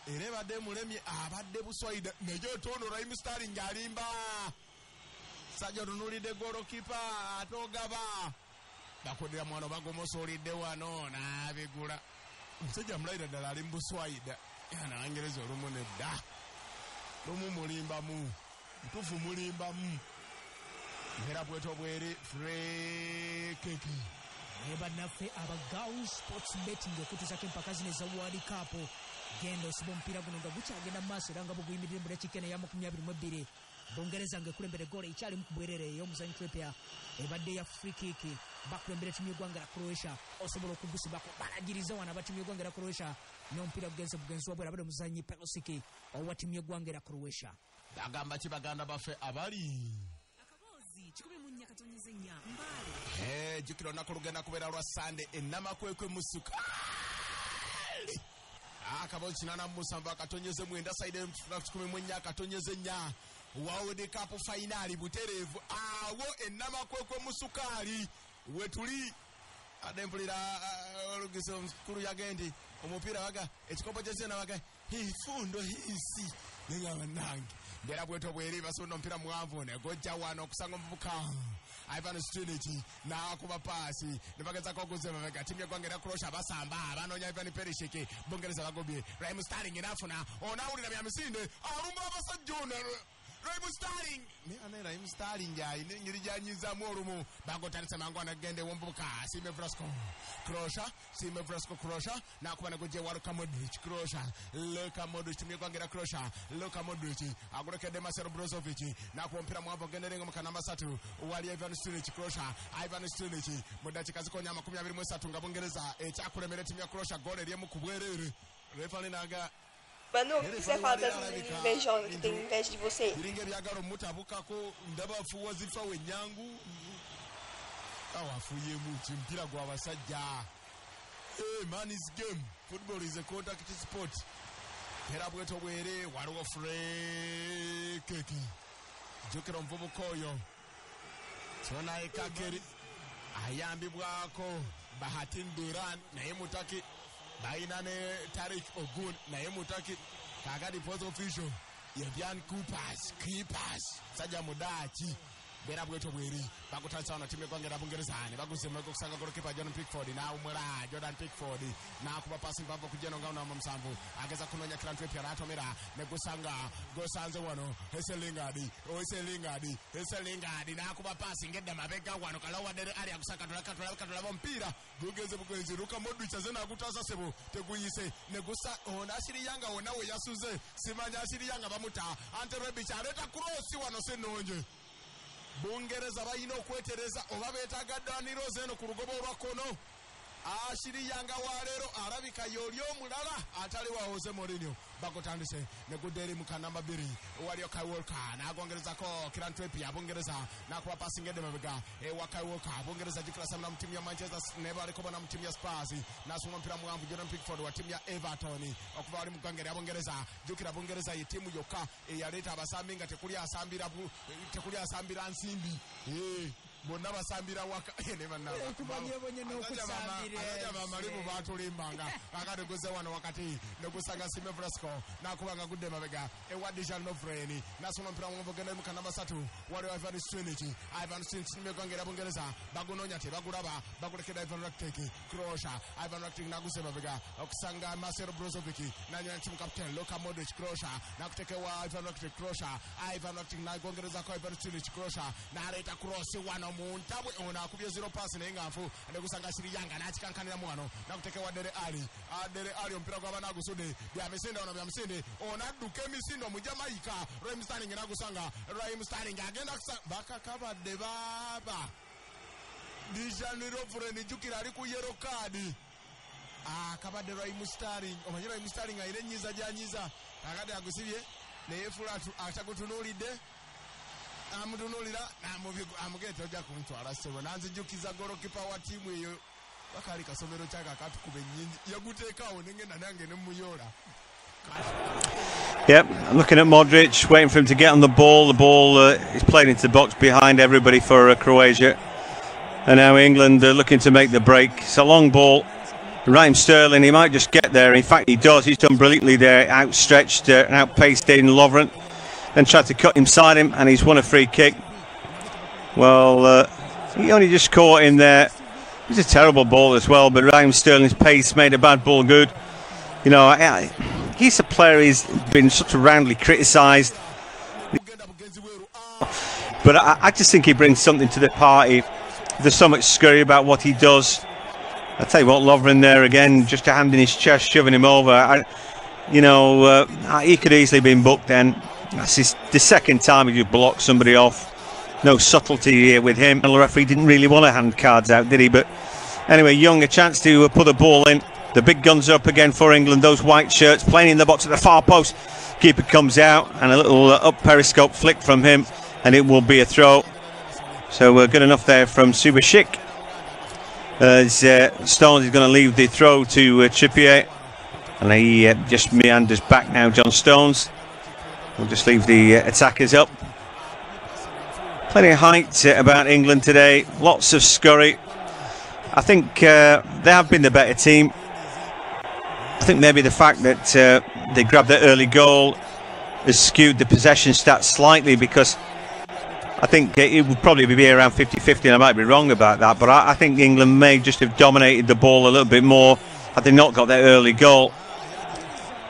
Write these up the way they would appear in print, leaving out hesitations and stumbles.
era badde mulemye abadde buswaida nejo tono Raheem Sterling alimba sajja tunulide golokipa atogaba bakodera mwana bagomosolidde wano nabigula musajja mulaira ddala ali mbuswaida yana angereza olumu nedda lumu mulimbamu mutufu mulimbamu era bweto bweri free kick Nebanaffe abagawu sports betting okutuzako empaka zino eza World Cup genda osiba omupiira guno nga gukyagenda mu maaso era nga buguyimiridde mu dakiika eno eya 22 Bungereza ng'ekulembera eggoolo ekyalimu ku bwerere ey'omuzannyo Ethiopia ebadde ya free kick bakulembera ttiimu y'eggwanga lya Croatia osobola okugusibako balagiriza wano aba ttiimu y'eggwanga lya Croatia n'omupiira gugenzi wabwera abadde omuzannyi Pelosic owa ttiimu y'eggwanga lya Croatia bagamba ki baganda baffe abali jukira olunaku lugenda kubeera lwa Sande ennamakwekwe musuka akabozi 87 akatonyeze 9 saide 14 akatonyeze 4 World Cup final buterevu awo ennamakwekwe musukaali wetuli adempulira olugiso mukulu yagendi omupiira waga ekikopo kyesena waga hifundo hisi nenga banange ndera bweto bweri basono mpira muwanvu ne gojja wano okusanga omuvubuka Ivan Luzhniki na kuba pasi nibageza ko guzema vega timu y'eggwanga Croatia basamba abanoonya Ivan Perisic Bungereza bagobye Raheem Sterling inafuna onawulira bya misinde alumba abasajja ono Raheem Sterling ne ana Raheem Sterling yayi n'engeri gyanyizamu olumu bagotandise mangu anagende wombuka Sime Vrasco Croatia nakuba nagojje wa Luka Modric timu y'eggwanga Croatia Luka Modric agulekedde Marcelo Brozovic nakuba omupiira mwavu ogenderenga mu kanamba 3 wali Ivan Luzhniki Croatia Ivan Luzhniki mu dakiika zikonya 23 nga Bungereza ekyakulemera timu ya Croatia goal eri emu ku bwerere refa naga Mano, você fala das meninas invejosas que tem inveja de você. Hey, man, is game. Football is a contact sport. Terabweto were, waro free kick. Jukira omuvubukoyo. Tona ekakeri. Ayambibwako Bahatin Duran naye mutaki. Bainane Tariq Ogun naye mutaki kakati post official Evian Keepers sajja mudachi bera bweto bweri bakutantsa wana timu y'eggwanga Bungereza baguzema kusanga golokipa Jordan Pickford na kuba pasi mpamvu kujeno ngauna musanvu ageza kunonya kila ntwe pya ratomera ne gosanze wano Hesselingard na kuba pasi ngedda mabega wano kalawa dere ali akusaka tulaka mpira bugenzi Luka Modric azena akutasa sebo teguyise ne gusa ona ashiri yanga ona we yasuze simanya ashiri yanga bamuta Ante Rebic aleta cross wano senonje Bungereza bayina okwetereza oba beetaaga Dani Rose eno ku lugobo lwa kono ashiri yanga walero alabika yoli omulala atali wa Jose Mourinho bakotandise ne guderi mu kanamba 2 waliyo Kai Walker nagongerezako Kirantwepia Bungereza nakuba passing ede mabega wa Kai Walker Bungereza jikira samna mtimu ya Manchester neba alikoba na mtimu ya Spurs nasuma mpira mwangu Jordan Pickford wa timu ya Everton okuba wali mugangere ya Bungereza jukira Bungereza ye timu yokka eyaleta abasambi nga tekuli asambira nsimbi bonna basambira waka kubanyebonye n'okusambira abamalibu batulimbanga akati guze wano wakati negusanga Sime Vrasco nakubanga gudde mabega ewadishal Lovren nasoma mpira mwogenda mu kanamba 3 wali Ivan Luzhniki timu y'eggwanga Bungereza bagunonya te bagulaba bagulekeda Ivan Rakitic Croatia Ivan Rakitic naguse mabega okusanga Marcelo Brozovic nanya timu captain Luka Modric Croatia nakutekewa Ivan Rakitic Croatia Ivan Rakitic nagongereza ko Ivan Luzhniki Croatia naleta cross wano muntabwe ona akubye 0 pass nenga afu nekusanga shiri yanga nachikankanira mwano nakutekewa Dele Ali ompira gwa nagusude bya misinde ona duke misindo mu Jamaica Raheem Sterling nagusanga Raheem Sterling agenda bakakabadde baba Dijani Lovren jukira ali ku yellow card akabadde Raheem Sterling omanyi Raheem Sterling ayire nyiza janyiza akade agusibye ne fulatu atagutunulide amutunulira amugete ojja kuntwala sebo nanzijukiza golokipa wa timu eyo bakali kasomero chaka katukube nyingi yaguteekawo nengenda nange nemuyola. Yep, I'm looking at Modric, waiting for him to get on the ball. The ball is played into the box behind everybody for Croatia. And now England looking to make the break. It's a long ball. Raheem Sterling, he might just get there. In fact, he does. He's done brilliantly there, outstretched and outpaced Aidan Lovren. Then tried to cut inside him, and he's won a free kick. Well, he only just caught him there. It's a terrible ball as well, but Raheem Sterling's pace made a bad ball good. You know, he's a player who's been sort of roundly criticised. But I just think he brings something to the party. There's so much scurry about what he does. I tell you what, Lovren there again, just a hand in his chest, shoving him over. He could easily have been booked then. That's the second time he just blocked somebody off. No subtlety here with him. The referee didn't really want to hand cards out, did he? But anyway, Young, a chance to put the ball in. The big guns up again for England. Those white shirts playing in the box at the far post. Keeper comes out, and a little up periscope flick from him, and it will be a throw. So good enough there from Subashik. As Stones is going to leave the throw to Trippier, and he just meanders back now. John Stones will just leave the attackers up. Plenty of height about England today, lots of scurry. I think they have been the better team. I think maybe the fact that they grabbed that early goal has skewed the possession stats slightly, because I think it would probably be around 50-50, and I might be wrong about that, but I think England may just have dominated the ball a little bit more had they not got that early goal.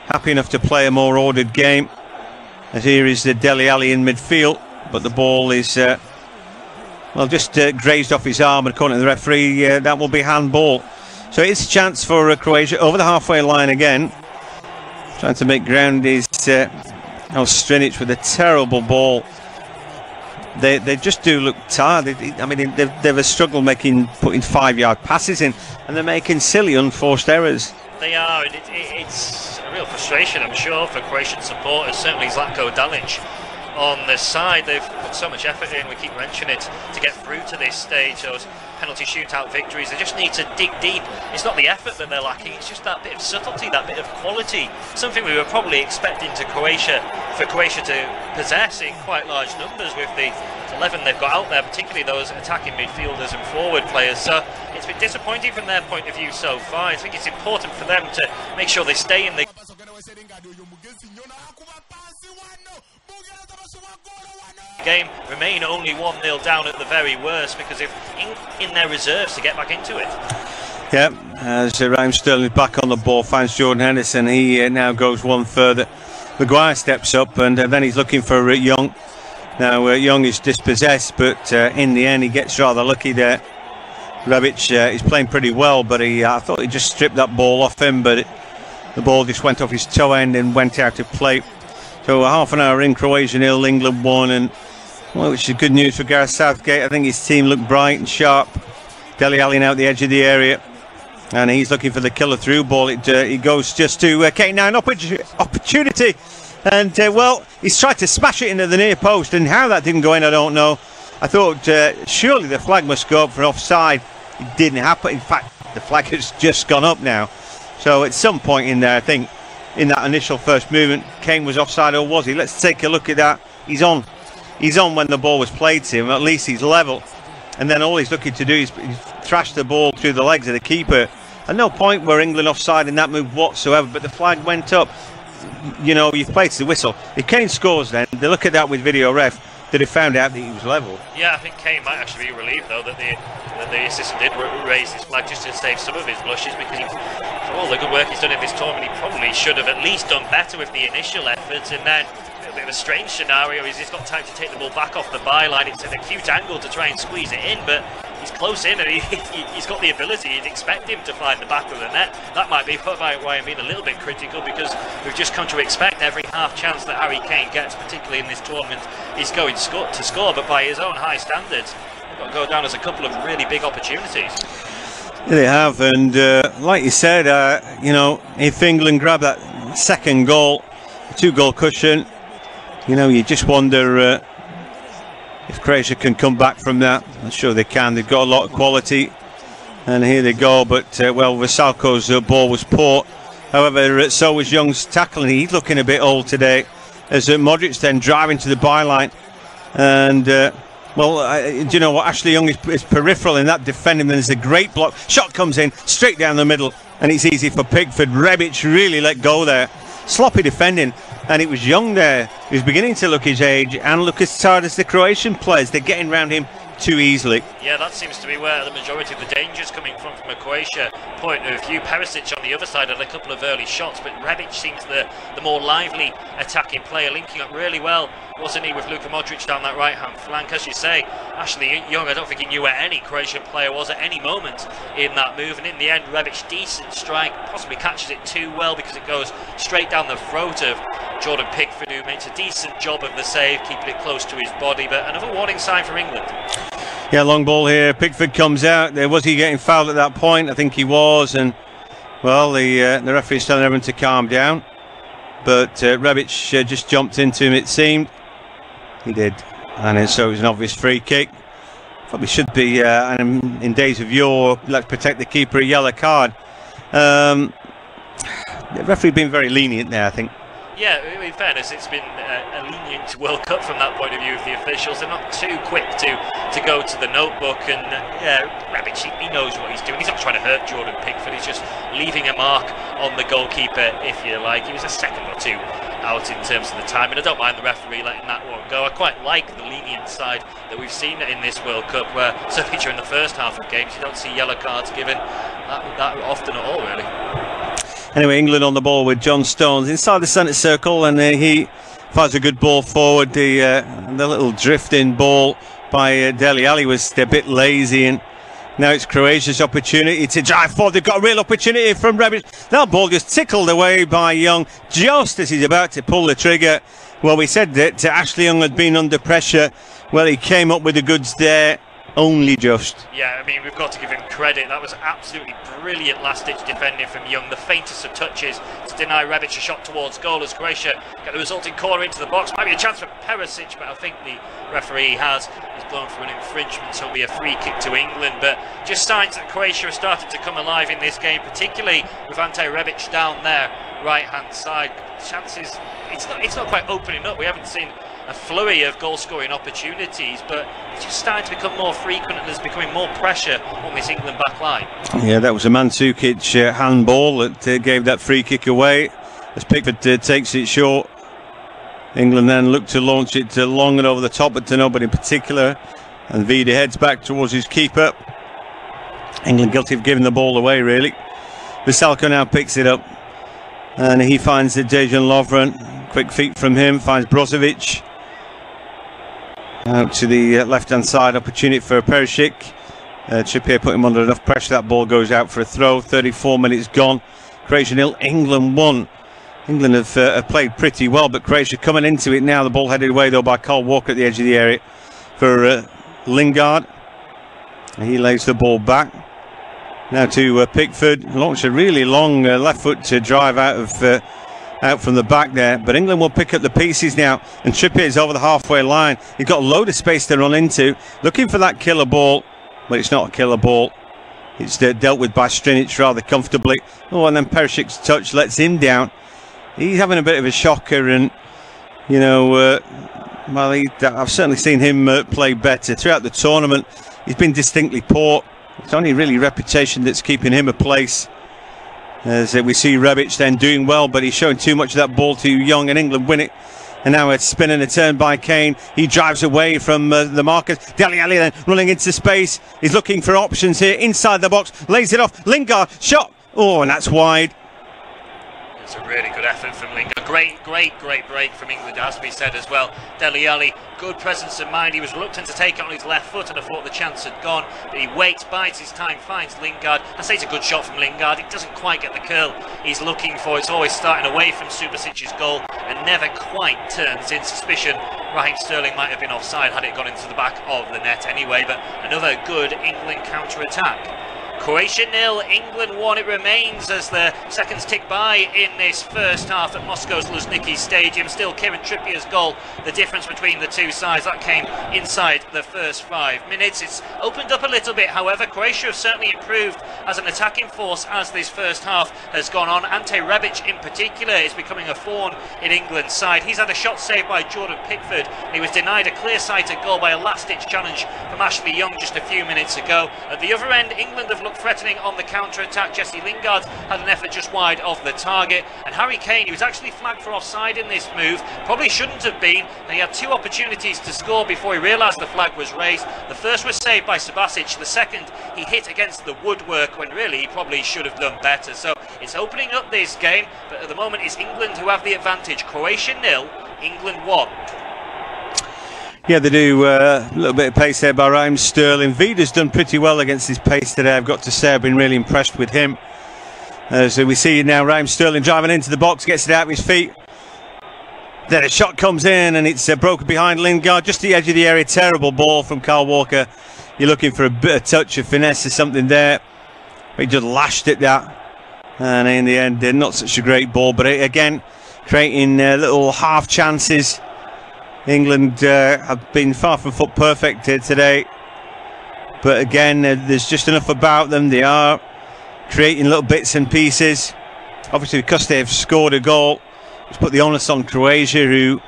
Happy enough to play a more ordered game, as here is the Dele Alli in midfield, but the ball is just grazed off his arm, and according to the referee that will be handball. So it's a chance for Croatia over the halfway line again. Trying to make ground is Strinic with a terrible ball. They just do look tired. They've a struggle putting 5-yard passes in, and they're making silly unforced errors. They are, and it's a real frustration, I'm sure, for Croatian supporters. Certainly Zlatko Dalic on the side. They've put so much effort in, we keep mentioning it, to get through to this stage. Those penalty shootout victories, they just need to dig deep. It's not the effort that they're lacking, it's just that bit of subtlety, that bit of quality, something we were probably expecting for Croatia to possess in quite large numbers with the 11 they've got out there, particularly those attacking midfielders and forward players. So it's been disappointing from their point of view so far. I think it's important for them to make sure they stay in the game, remain only 1-0 down at the very worst, because if in their reserves to get back into it. Yeah, as Raheem Sterling is back on the ball, finds Jordan Henderson. He now goes one further. Maguire steps up, and then he's looking for Young. Now Young is dispossessed, but in the end he gets rather lucky there. Rebic is playing pretty well, but I thought he just stripped that ball off him, but the ball just went off his toe end and went out of play. So half an hour in, Croatia 0, England 1, and which is good news for Gareth Southgate. I think his team looked bright and sharp. Dele Alli now at the edge of the area, and he's looking for the killer through ball. He goes just to Kane now, an opportunity, and he's tried to smash it into the near post, and how that didn't go in I don't know. I thought surely the flag must go up for offside. It didn't happen. In fact, the flag has just gone up now. So at some point in there, I think in that initial first movement, Kane was offside, or was he? Let's take a look at that. He's on when the ball was played to him. At least he's level, and then all he's looking to do is thrash the ball through the legs of the keeper. At no point were England offside in that move whatsoever, but the flag went up. You know, you've played to the whistle. If Kane scores, then they look at that with video ref, that he found out that he was level. Yeah, I think Kane might actually be relieved though that the assistant did raise his flag just to save some of his blushes, because for all the good work he's done in this tournament, he probably should have at least done better with the initial efforts. And then a bit of a strange scenario is he's got time to take the ball back off the byline. It's an acute angle to try and squeeze it in, but he's close in, and he's got the ability. You'd expect him to find the back of the net. That might be why I'm being a little bit critical, because we've just come to expect every half chance that Harry Kane gets, particularly in this tournament, he's going to score. But by his own high standards, they've got to go down as a couple of really big opportunities. Yeah, they have, and like you said, if England grab that second goal, 2-goal cushion, you just wonder if Croatia can come back from that. I'm sure they can. They've got a lot of quality, and here they go. But Vasalko's ball was poor. However, so was Young's tackling. He's looking a bit old today, as Modric then driving to the byline, and do you know what? Ashley Young is peripheral in that defending. Then there's a great block. Shot comes in straight down the middle, and it's easy for Pickford. Rebic really let go there. Sloppy defending, and it was Young there who's beginning to look his age and look as tired as the Croatian players. They're getting around him too easily. Yeah, that seems to be where the majority of the danger is coming from a Croatia point of view. Perisic on the other side had a couple of early shots, but Rebic seems the more lively attacking player, linking up really well, wasn't he, with Luka Modric down that right-hand flank. As you say, Ashley Young, I don't think he knew where any Croatian player was at any moment in that move, and in the end, Rebic, decent strike, possibly catches it too well because it goes straight down the throat of Jordan Pickford, who makes a decent job of the save, keeping it close to his body. But another warning sign from England. Yeah, long ball here. Pickford comes out. Was he getting fouled at that point? I think he was. And, well, the referee's telling everyone to calm down. But Rebic just jumped into him, it seemed. He did. And so it was an obvious free kick. Probably should be, in days of yore, let's protect the keeper, a yellow card. The referee been very lenient there, I think. Yeah, in fairness, it's been a lenient World Cup from that point of view of the officials. They're not too quick to go to the notebook, and Rebic, he knows what he's doing. He's not trying to hurt Jordan Pickford, he's just leaving a mark on the goalkeeper, if you like. He was a second or two out in terms of the time, and I don't mind the referee letting that one go. I quite like the lenient side that we've seen in this World Cup, where certainly during the first half of games you don't see yellow cards given that often at all, really. Anyway, England on the ball with John Stones inside the centre circle, and he fires a good ball forward. The little drifting ball by Dele Alli was a bit lazy, and now it's Croatia's opportunity to drive forward. They've got a real opportunity from Rebic. That ball just tickled away by Young just as he's about to pull the trigger. Well, we said that Ashley Young had been under pressure. Well, he came up with the goods there. Only just. Yeah, I mean, we've got to give him credit. That was absolutely brilliant last-ditch defending from Young. The faintest of touches to deny Rebic a shot towards goal as Croatia get the resulting corner into the box. Might be a chance for Perisic, but I think the referee has blown for an infringement, so it'll be a free kick to England. But just signs that Croatia have started to come alive in this game, particularly with Ante Rebic down there, right-hand side. Chances, it's not quite opening up. We haven't seen a flurry of goal-scoring opportunities, but it's just starting to become more frequent, and there's becoming more pressure on this England back line. Yeah, that was a Mandzukic handball that gave that free kick away as Pickford takes it short. England then look to launch it long and over the top, but to nobody in particular, and Vida heads back towards his keeper. England guilty of giving the ball away, really. Veselko now picks it up, and he finds Dejan Lovren. Quick feet from him, finds Brozovic. Out to the left-hand side, opportunity for Perisic. Trippier put him under enough pressure. That ball goes out for a throw. 34 minutes gone. Croatia 0, England 1. England have played pretty well, but Croatia coming into it now. The ball headed away though by Kyle Walker at the edge of the area for Lingard. He lays the ball back. Now to Pickford. Launched a really long left foot to drive out from the back there, but England will pick up the pieces now, and Trippier is over the halfway line. He's got a load of space to run into, looking for that killer ball, but it's not a killer ball. It's dealt with by Strinic rather comfortably. Oh, and then Perisic's touch lets him down. He's having a bit of a shocker, and you know, well, I've certainly seen him play better throughout the tournament. He's been distinctly poor. It's only really reputation that's keeping him a place. As we see Rebic then doing well, but he's showing too much of that ball to Young, and England win it. And now it's spin and a turn by Kane. He drives away from the markers. Dele Alli then running into space. He's looking for options here inside the box. Lays it off. Lingard, shot. Oh, and that's wide. It's a really good effort from Lingard. Great break from England, it has to be said as well. Dele Alli, good presence of mind. He was reluctant to take it on his left foot, and I thought the chance had gone, but he waits, bides his time, finds Lingard. I say it's a good shot from Lingard. It doesn't quite get the curl he's looking for. It's always starting away from Subasic's goal and never quite turns in. Suspicion Raheem Sterling might have been offside had it gone into the back of the net anyway, but another good England counter-attack. Croatia 0, England 1 it remains as the seconds tick by in this first half at Moscow's Luzhniki Stadium. Still Kieran Trippier's goal, the difference between the two sides. That came inside the first 5 minutes. It's opened up a little bit, however. Croatia have certainly improved as an attacking force as this first half has gone on. Ante Rebic in particular is becoming a thorn in England's side. He's had a shot saved by Jordan Pickford. He was denied a clear-sighted goal by a last-ditch challenge from Ashley Young just a few minutes ago. At the other end, England have looked looked threatening on the counter-attack. Jesse Lingard had an effort just wide of the target, and Harry Kane, he was actually flagged for offside in this move, probably shouldn't have been, and he had 2 opportunities to score before he realised the flag was raised. The first was saved by Subasic, the second he hit against the woodwork when really he probably should have done better. So it's opening up this game, but at the moment it's England who have the advantage. Croatia 0, England 1. Yeah, they do a little bit of pace there by Raheem Sterling. Vida's done pretty well against his pace today, I've got to say. I've been really impressed with him. So we see now Raheem Sterling driving into the box, gets it out of his feet. Then a shot comes in and it's broken behind Lingard, just the edge of the area. Terrible ball from Kyle Walker. You're looking for a bit of touch of finesse or something there. But he just lashed at that. And in the end, not such a great ball. But again, creating little half chances. England have been far from foot perfect here today, but again there's just enough about them. They are creating little bits and pieces. Obviously, because they've scored a goal, it's put the onus on Croatia, who,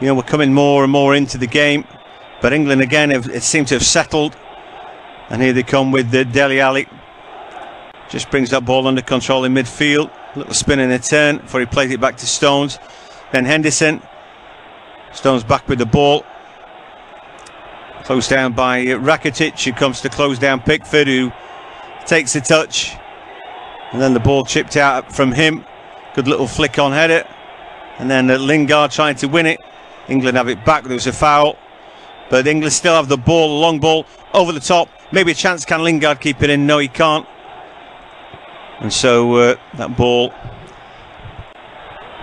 you know, were coming more and more into the game. But England again it seemed to have settled, and here they come with Dele Alli. Just brings that ball under control in midfield. Little spin and a turn before he plays it back to Stones. Then Henderson. Stones back with the ball. Closed down by Rakitic, who comes to close down Pickford, who takes a touch. And then the ball chipped out from him. Good little flick on header. And then Lingard trying to win it. England have it back. There was a foul. But England still have the ball, long ball over the top. Maybe a chance. Can Lingard keep it in? No, he can't. And so that ball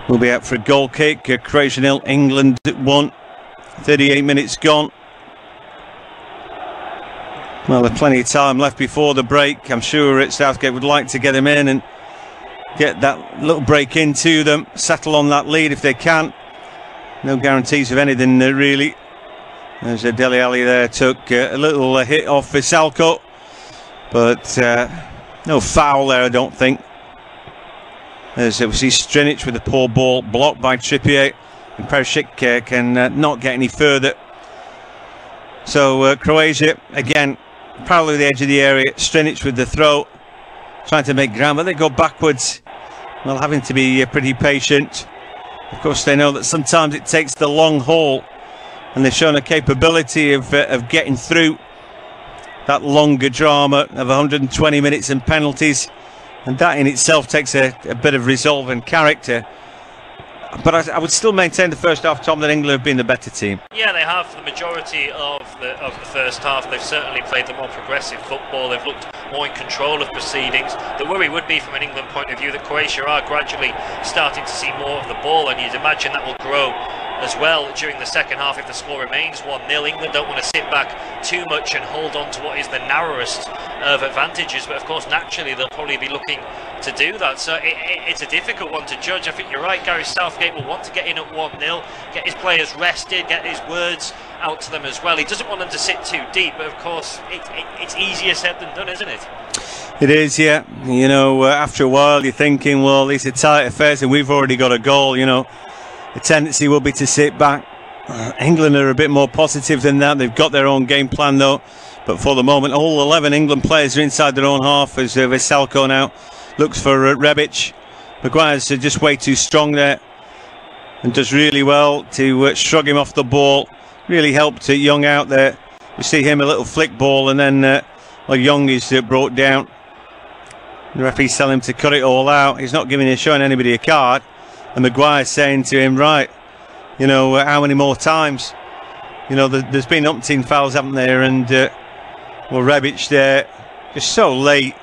will be out for a goal kick. Croatia 0, England 1. 38 minutes gone. Well, there's plenty of time left before the break. I'm sure Southgate would like to get them in and get that little break into them, settle on that lead if they can. No guarantees of anything really. There's Dele Alli there, took a little hit off Visalco, but no foul there, I don't think. As we see Strinic with the poor ball blocked by Trippier, and Perisic can not get any further. So Croatia again parallel to the edge of the area. Strinic with the throw, trying to make ground, but they go backwards. Well, having to be pretty patient. Of course, they know that sometimes it takes the long haul, and they've shown a capability of getting through that longer drama of 120 minutes and penalties, and that in itself takes a bit of resolve and character. But I would still maintain the first half, Tom, that England have been the better team. Yeah, they have for the majority of the first half. They've certainly played the more progressive football. They've looked more in control of proceedings. The worry would be, from an England point of view, that Croatia are gradually starting to see more of the ball, and you'd imagine that will grow as well during the second half if the score remains 1-0. England don't want to sit back too much and hold on to what is the narrowest of advantages, but of course naturally they'll probably be looking to do that, so it's a difficult one to judge. I think you're right, Gareth Southgate will want to get in at 1-0, get his players rested, get his words out to them as well. He doesn't want them to sit too deep, but of course it's easier said than done, isn't it? It is, yeah. You know, after a while you're thinking, well, these are tight affairs and we've already got a goal, you know. The tendency will be to sit back. England are a bit more positive than that. They've got their own game plan though, but for the moment all 11 England players are inside their own half as Vesalco now looks for Rebic. Maguire's just way too strong there and does really well to shrug him off the ball. Really helped Young out there. We see him a little flick ball, and then well, Young is brought down. The referee's telling him to cut it all out. He's not showing anybody a card, and Maguire's saying to him, right, you know, how many more times? You know, there's been umpteen fouls, haven't there? And well, Rebic there, just so late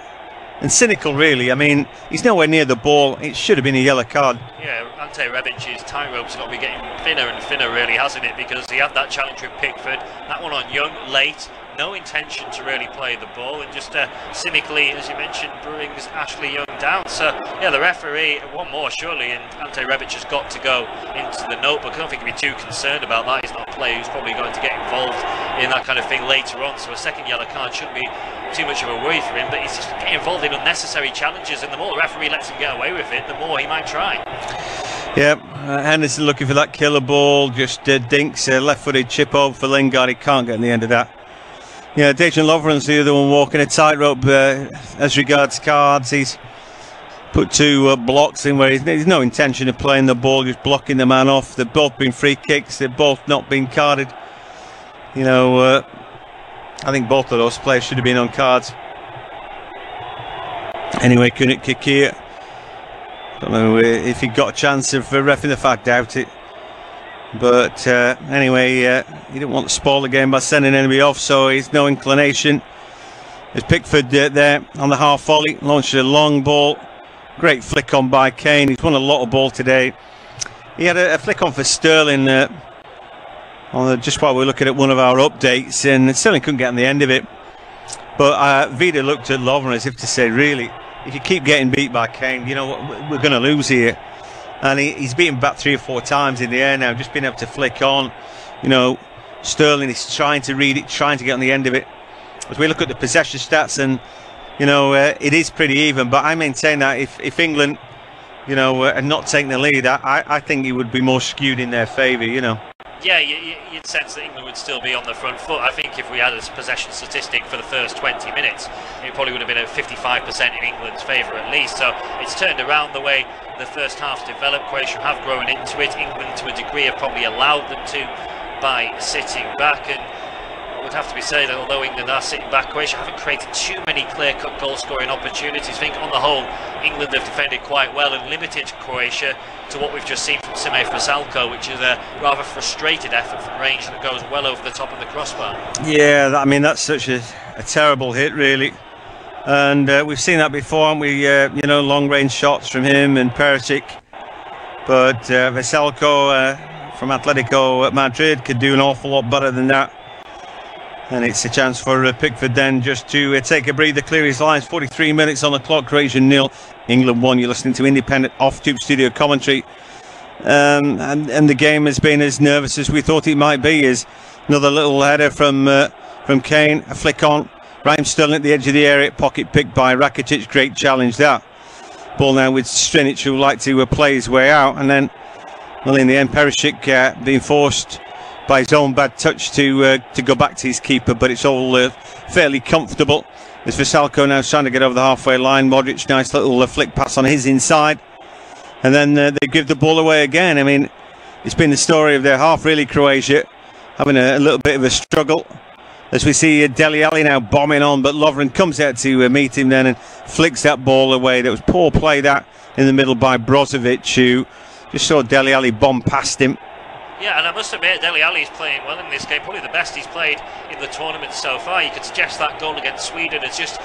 and cynical, really. I mean, he's nowhere near the ball. It should have been a yellow card. Yeah, Ante Rebic's tightrope's got to be getting thinner and thinner, really, hasn't it? Because he had that challenge with Pickford, that one on Young late. No intention to really play the ball, and just cynically, as you mentioned, brings Ashley Young down. So yeah, the referee, one more surely, and Ante Rebic has got to go into the notebook. I don't think he'd be too concerned about that. He's not a player who's probably going to get involved in that kind of thing later on, so a second yellow card shouldn't be too much of a worry for him, but he's just getting involved in unnecessary challenges, and the more the referee lets him get away with it, the more he might try. Yeah, Henderson looking for that killer ball, just dinks a left-footed chip over for Lingard. He can't get in the end of that. Yeah, Dejan Lovren's the other one walking a tightrope as regards cards. He's put 2 blocks in where he's no intention of playing the ball, just blocking the man off. They've both been free kicks, they've both not been carded. You know, I think both of those players should have been on cards. Anyway, couldn't kick here. Don't know if he got a chance of reffing the fact, doubt it. But anyway, he didn't want to spoil the game by sending anybody off, so he's no inclination. There's Pickford there on the half volley, launched a long ball. Great flick on by Kane. He's won a lot of ball today. He had a flick on for Sterling just while we were looking at one of our updates, and Sterling couldn't get on the end of it. But Vida looked at Lovren as if to say, really, if you keep getting beat by Kane, you know, we're going to lose here. And he's beaten back 3 or 4 times in the air now, just being able to flick on. You know, Sterling is trying to read it, trying to get on the end of it. As we look at the possession stats, and you know, it is pretty even. But I maintain that if England, you know, had not taken the lead, I think it would be more skewed in their favour. You know. Yeah, you'd sense that England would still be on the front foot. I think if we had a possession statistic for the first 20 minutes, it probably would have been at 55% in England's favour at least. So it's turned around the way the first half's developed. Croatia have grown into it. England, to a degree, have probably allowed them to by sitting back. And it would have to be said that although England are sitting back, Croatia haven't created too many clear-cut goal-scoring opportunities. I think on the whole, England have defended quite well and limited Croatia to what we've just seen from Sime Frasalko, which is a rather frustrated effort from range that goes well over the top of the crossbar. Yeah, I mean, that's such a terrible hit, really. And we've seen that before, haven't we? You know, long-range shots from him and Perisic. But Frasalko from Atletico Madrid could do an awful lot better than that. And it's a chance for Pickford then just to take a breather, clear his lines. 43 minutes on the clock, Croatia 0, England 1. You're listening to independent off-tube studio commentary. And the game has been as nervous as we thought it might be. Is another little header from Kane, a flick on. Raheem Sterling at the edge of the area, pocket picked by Rakitic. Great challenge that. Ball now with Strinic, who would like to play his way out. And then, well, in the end, Perisic being forced by his own bad touch to go back to his keeper, but it's all fairly comfortable. As Frasalko now trying to get over the halfway line. Modric, nice little flick pass on his inside, and then they give the ball away again. I mean, it's been the story of their half, really. Croatia having a little bit of a struggle, as we see Dele Alli now bombing on, but Lovren comes out to meet him then and flicks that ball away. That was poor play that in the middle by Brozovic, who just saw Dele Alli bomb past him. Yeah, and I must admit, Dele Alli is playing well in this game, probably the best he's played in the tournament so far. You could suggest that goal against Sweden has just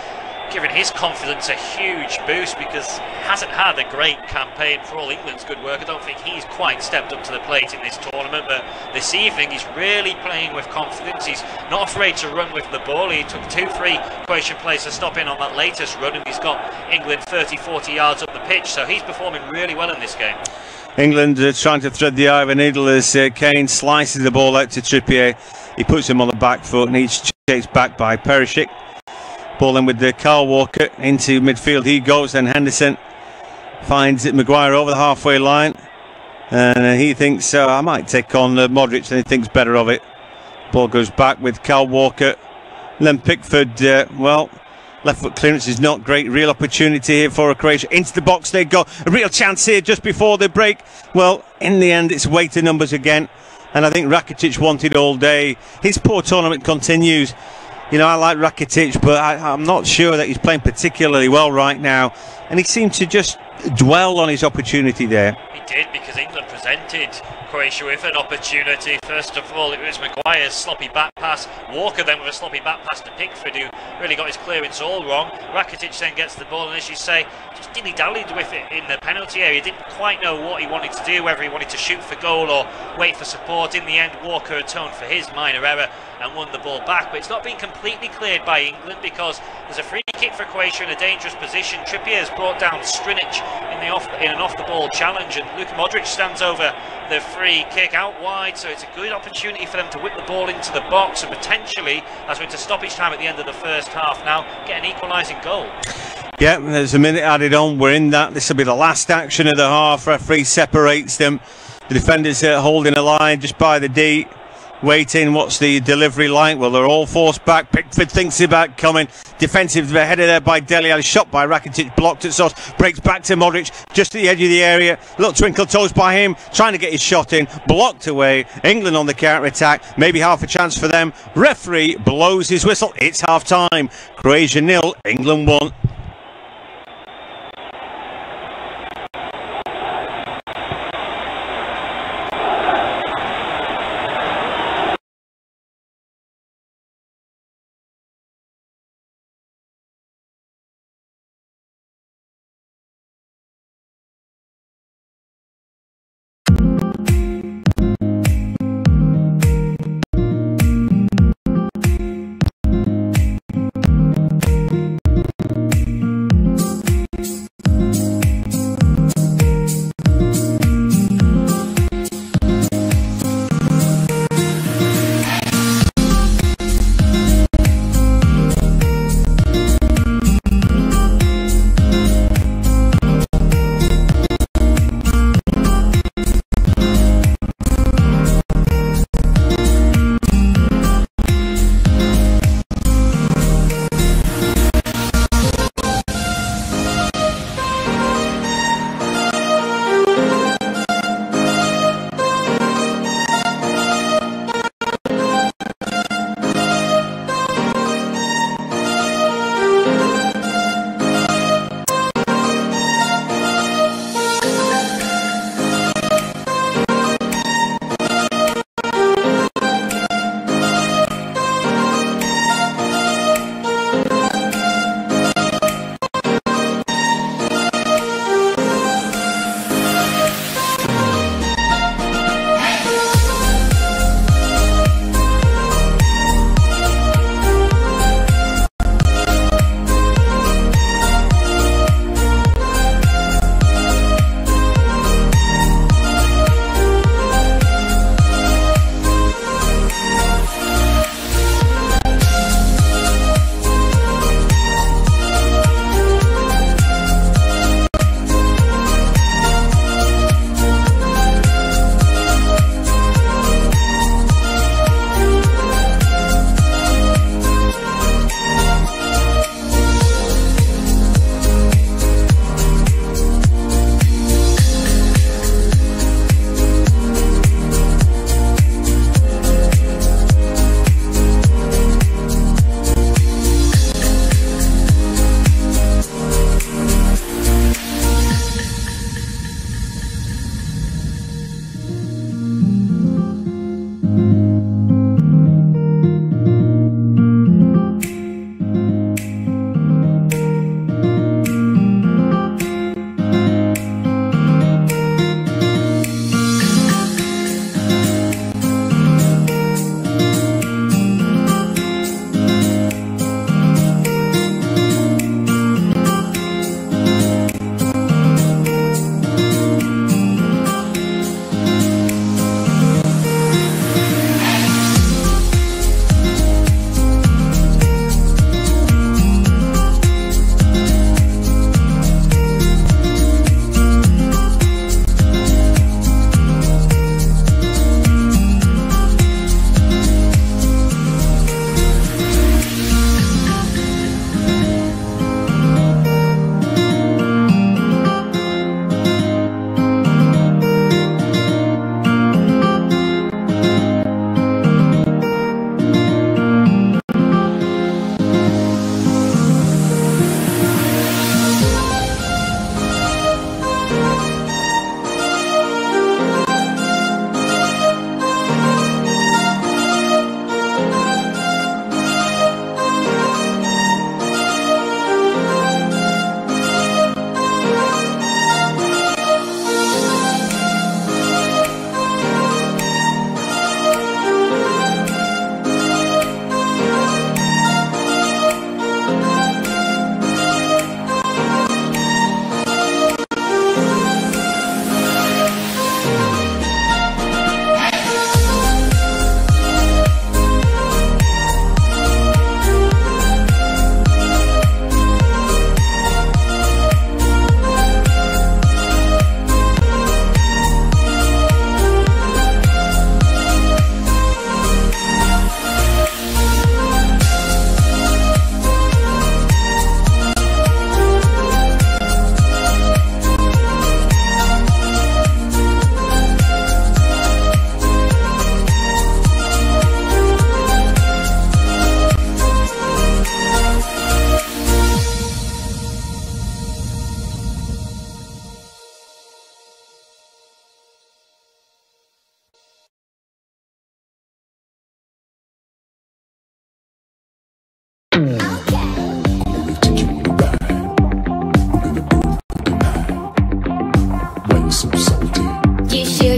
given his confidence a huge boost, because he hasn't had a great campaign for all England's good work. I don't think he's quite stepped up to the plate in this tournament, but this evening he's really playing with confidence. He's not afraid to run with the ball. He took 2-3 Croatian players to stop in on that latest run, and he's got England 30-40 yards up the pitch, so he's performing really well in this game. England trying to thread the eye of a needle as Kane slices the ball out to Trippier. He puts him on the back foot and he's chased back by Perisic. Ball then with Kyle Walker into midfield. He goes, then Henderson finds Maguire over the halfway line. And he thinks, I might take on Modric, and he thinks better of it. Ball goes back with Kyle Walker. And then Pickford, well, left foot clearance is not great. Real opportunity here for Croatia. Into the box they go. A real chance here just before the break. Well, in the end, it's weight of numbers again. And I think Rakitic wanted all day. His poor tournament continues. You know, I like Rakitic, but I'm not sure that he's playing particularly well right now. And he seemed to just dwell on his opportunity there. He did, because England presented Croatia with an opportunity. First of all, it was Maguire's sloppy back pass. Walker then with a sloppy back pass to Pickford, who really got his clearance all wrong. Rakitic then gets the ball, and as you say, just dilly-dallied with it in the penalty area. Didn't quite know what he wanted to do, whether he wanted to shoot for goal or wait for support. In the end, Walker atoned for his minor error and won the ball back, but it's not been completely cleared by England, because there's a free kick for Croatia in a dangerous position. Trippier has brought down Strinic in an off-the-ball challenge, and Luka Modric stands over the free kick out wide, so it's a good opportunity for them to whip the ball into the box and potentially, as we're into stoppage time at the end of the first half now, get an equalising goal. Yeah, there's a minute added on. We're in that. This will be the last action of the half. Referee separates them. The defenders holding a line just by the D. waiting. What's the delivery like? Well, they're all forced back. Pickford thinks about coming. Defensive headed there by Dele Alli. Shot by Rakitic. Blocked at source. Breaks back to Modric. Just at the edge of the area. Little twinkle toes by him. Trying to get his shot in. Blocked away. England on the counter attack. Maybe half a chance for them. Referee blows his whistle. It's half time. Croatia 0. England 1.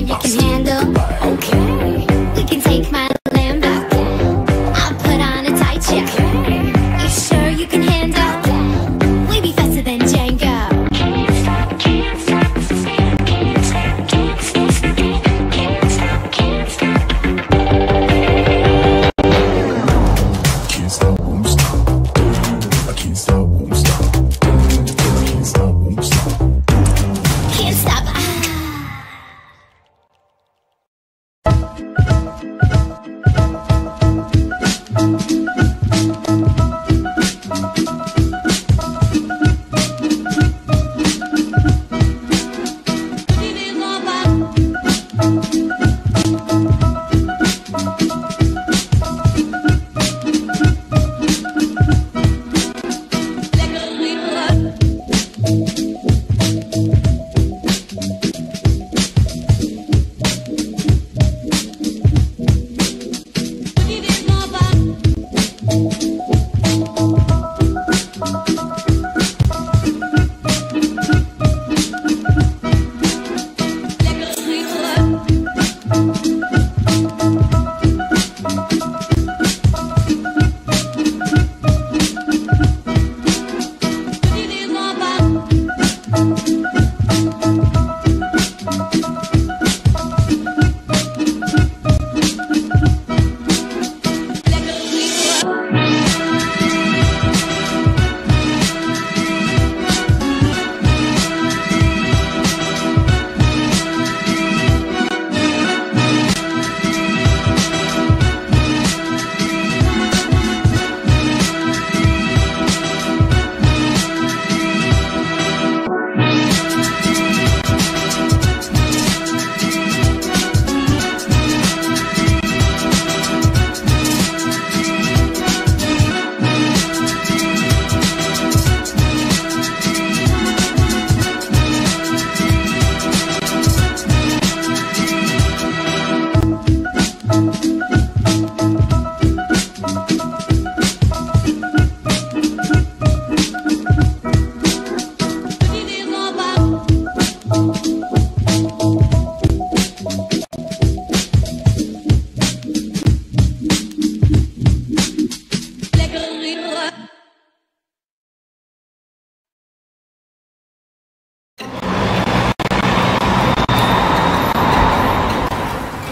you can handle. Okay. We can take my land back. I'll put on a tight check. You sure you can handle? We be faster than Django. Can't stop, can't stop, can't stop, can't stop, can't stop, can't stop. Can't stop, won't stop. I can't stop, won't stop. Can't stop, won't stop. Can't stop.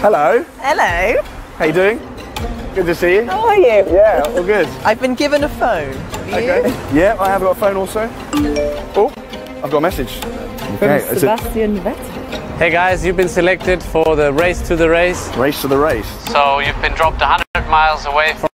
Hello. Hello. How you doing? Good to see you. How are you? Yeah, all good. I've been given a phone. Okay. Yeah, I have got a phone also. Oh, I've got a message. Okay. Sebastian Vettel. Hey guys, you've been selected for the race to the race. Race to the race. So you've been dropped 100 miles away from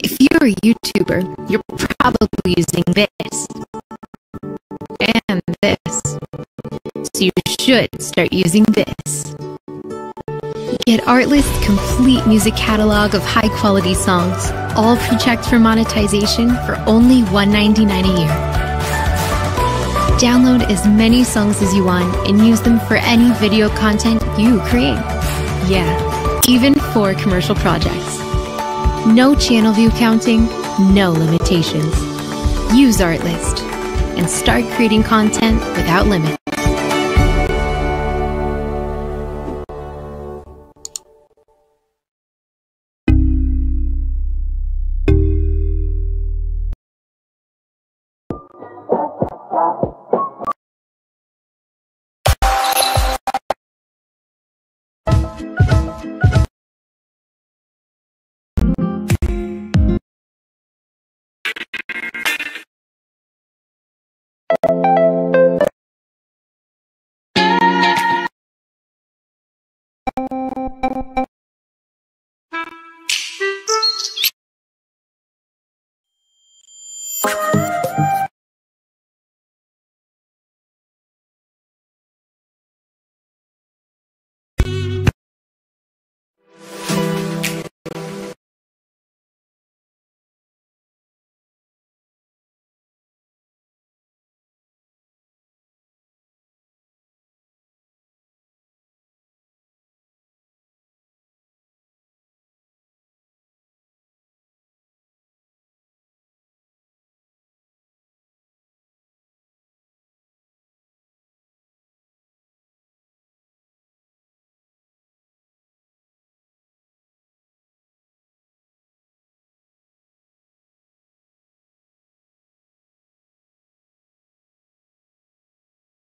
If you're a YouTuber, you're probably using this and this, so you should start using this. Get Artlist's complete music catalog of high-quality songs, all pre-checked for monetization for only $1.99 a year. Download as many songs as you want and use them for any video content you create. Yeah, even for commercial projects. No channel view counting, no limitations. Use Artlist and start creating content without limit.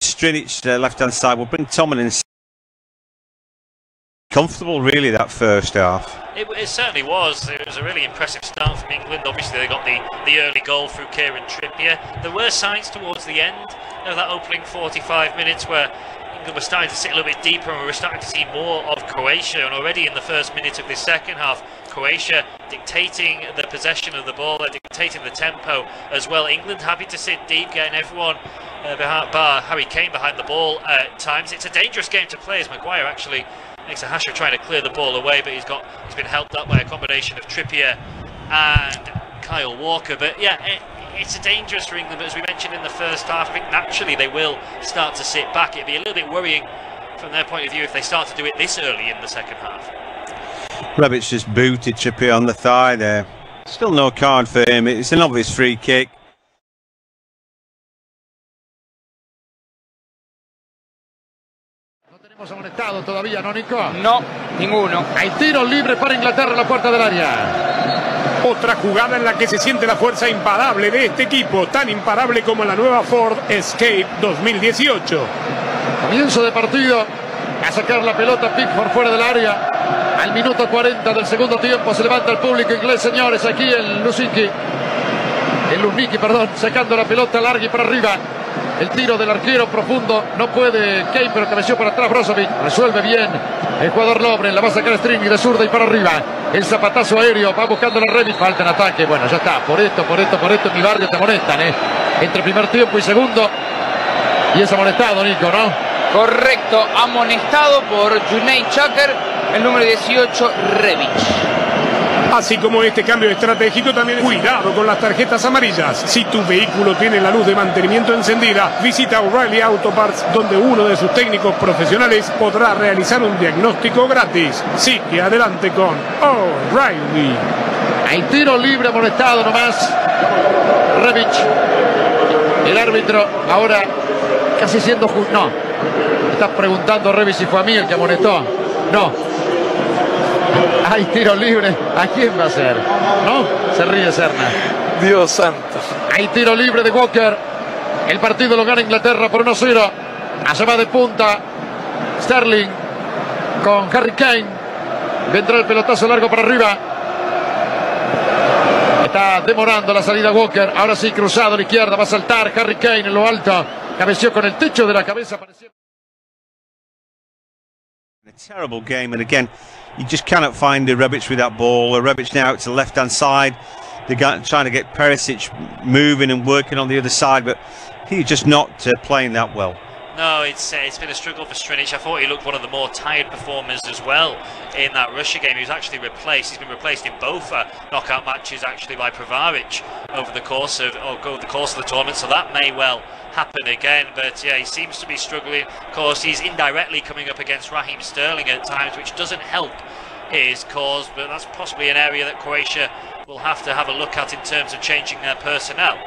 Strinic, left-hand side, will bring Tomlin in. Comfortable, really, that first half. It certainly was. It was a really impressive start from England. Obviously, they got the early goal through Kieran Trippier. There were signs towards the end of that opening 45 minutes where England were starting to sit a little bit deeper and we were starting to see more of Croatia. And already in the first minute of this second half, Croatia dictating the possession of the ball, dictating the tempo as well. England happy to sit deep, getting everyone bar Harry Kane behind the ball at times. It's a dangerous game to play as Maguire actually makes a hash of trying to clear the ball away, but he's been helped up by a combination of Trippier and Kyle Walker. But yeah, it's a dangerous for England, but as we mentioned in the first half, I think naturally they will start to sit back. It'd be a little bit worrying from their point of view if they start to do it this early in the second half. Rebic just booted Trippier on the thigh there. Still no card for him. It's an obvious free kick. Hemos amonestado todavía, ¿no, Nico? No, ninguno. Hay tiro libre para Inglaterra en la puerta del área. Otra jugada en la que se siente la fuerza imparable de este equipo, tan imparable como la nueva Ford Escape 2018. Comienzo de partido, a sacar la pelota Pickford fuera del área. Al minuto 40 del segundo tiempo se levanta el público inglés, señores, aquí el Luzhniki, sacando la pelota larga y para arriba. El tiro del arquero profundo, no puede Kane, pero cabeció para atrás Brozovic, resuelve bien el jugador Lovren, la va a sacar Strini de zurda y para arriba. El zapatazo aéreo, va buscando la Rebic, falta en ataque, bueno, ya está, por esto, en mi barrio te amonestan, entre primer tiempo y segundo, y es amonestado, Nico, ¿no? Correcto, amonestado por Junaid Chakar, el número 18, Rebic. Así como este cambio estratégico, también cuidado con las tarjetas amarillas. Si tu vehículo tiene la luz de mantenimiento encendida, visita O'Reilly Auto Parts, donde uno de sus técnicos profesionales podrá realizar un diagnóstico gratis. Sigue adelante con O'Reilly. Hay tiro libre amonestado nomás. Rebic, el árbitro, ahora casi siendo justo. No, estás preguntando Rebic si fue a mí el que amonestó. No. Hay tiro libre. ¿A quién va a ser? ¿No? Se ríe Serna. Dios santo. Hay tiro libre de Walker. El partido lo gana Inglaterra por 1-0. Allá va de punta Sterling con Harry Kane. Vendrá el pelotazo largo para arriba. Está demorando la salida Walker. Ahora sí, cruzado a la izquierda. Va a saltar Harry Kane en lo alto. Cabeció con el techo de la cabeza. A terrible game, and again, you just cannot find Rebic with that ball. Rebic now to the left-hand side. They're trying to get Perisic moving and working on the other side, but he's just not playing that well. No, it's been a struggle for Strinic. I thought he looked one of the more tired performers as well in that Russia game. He was actually replaced. He's been replaced in both knockout matches actually by Prevaric over the course of the tournament. So that may well happen again. But yeah, he seems to be struggling. Of course, he's indirectly coming up against Raheem Sterling at times, which doesn't help his cause. But that's possibly an area that Croatia will have to have a look at in terms of changing their personnel.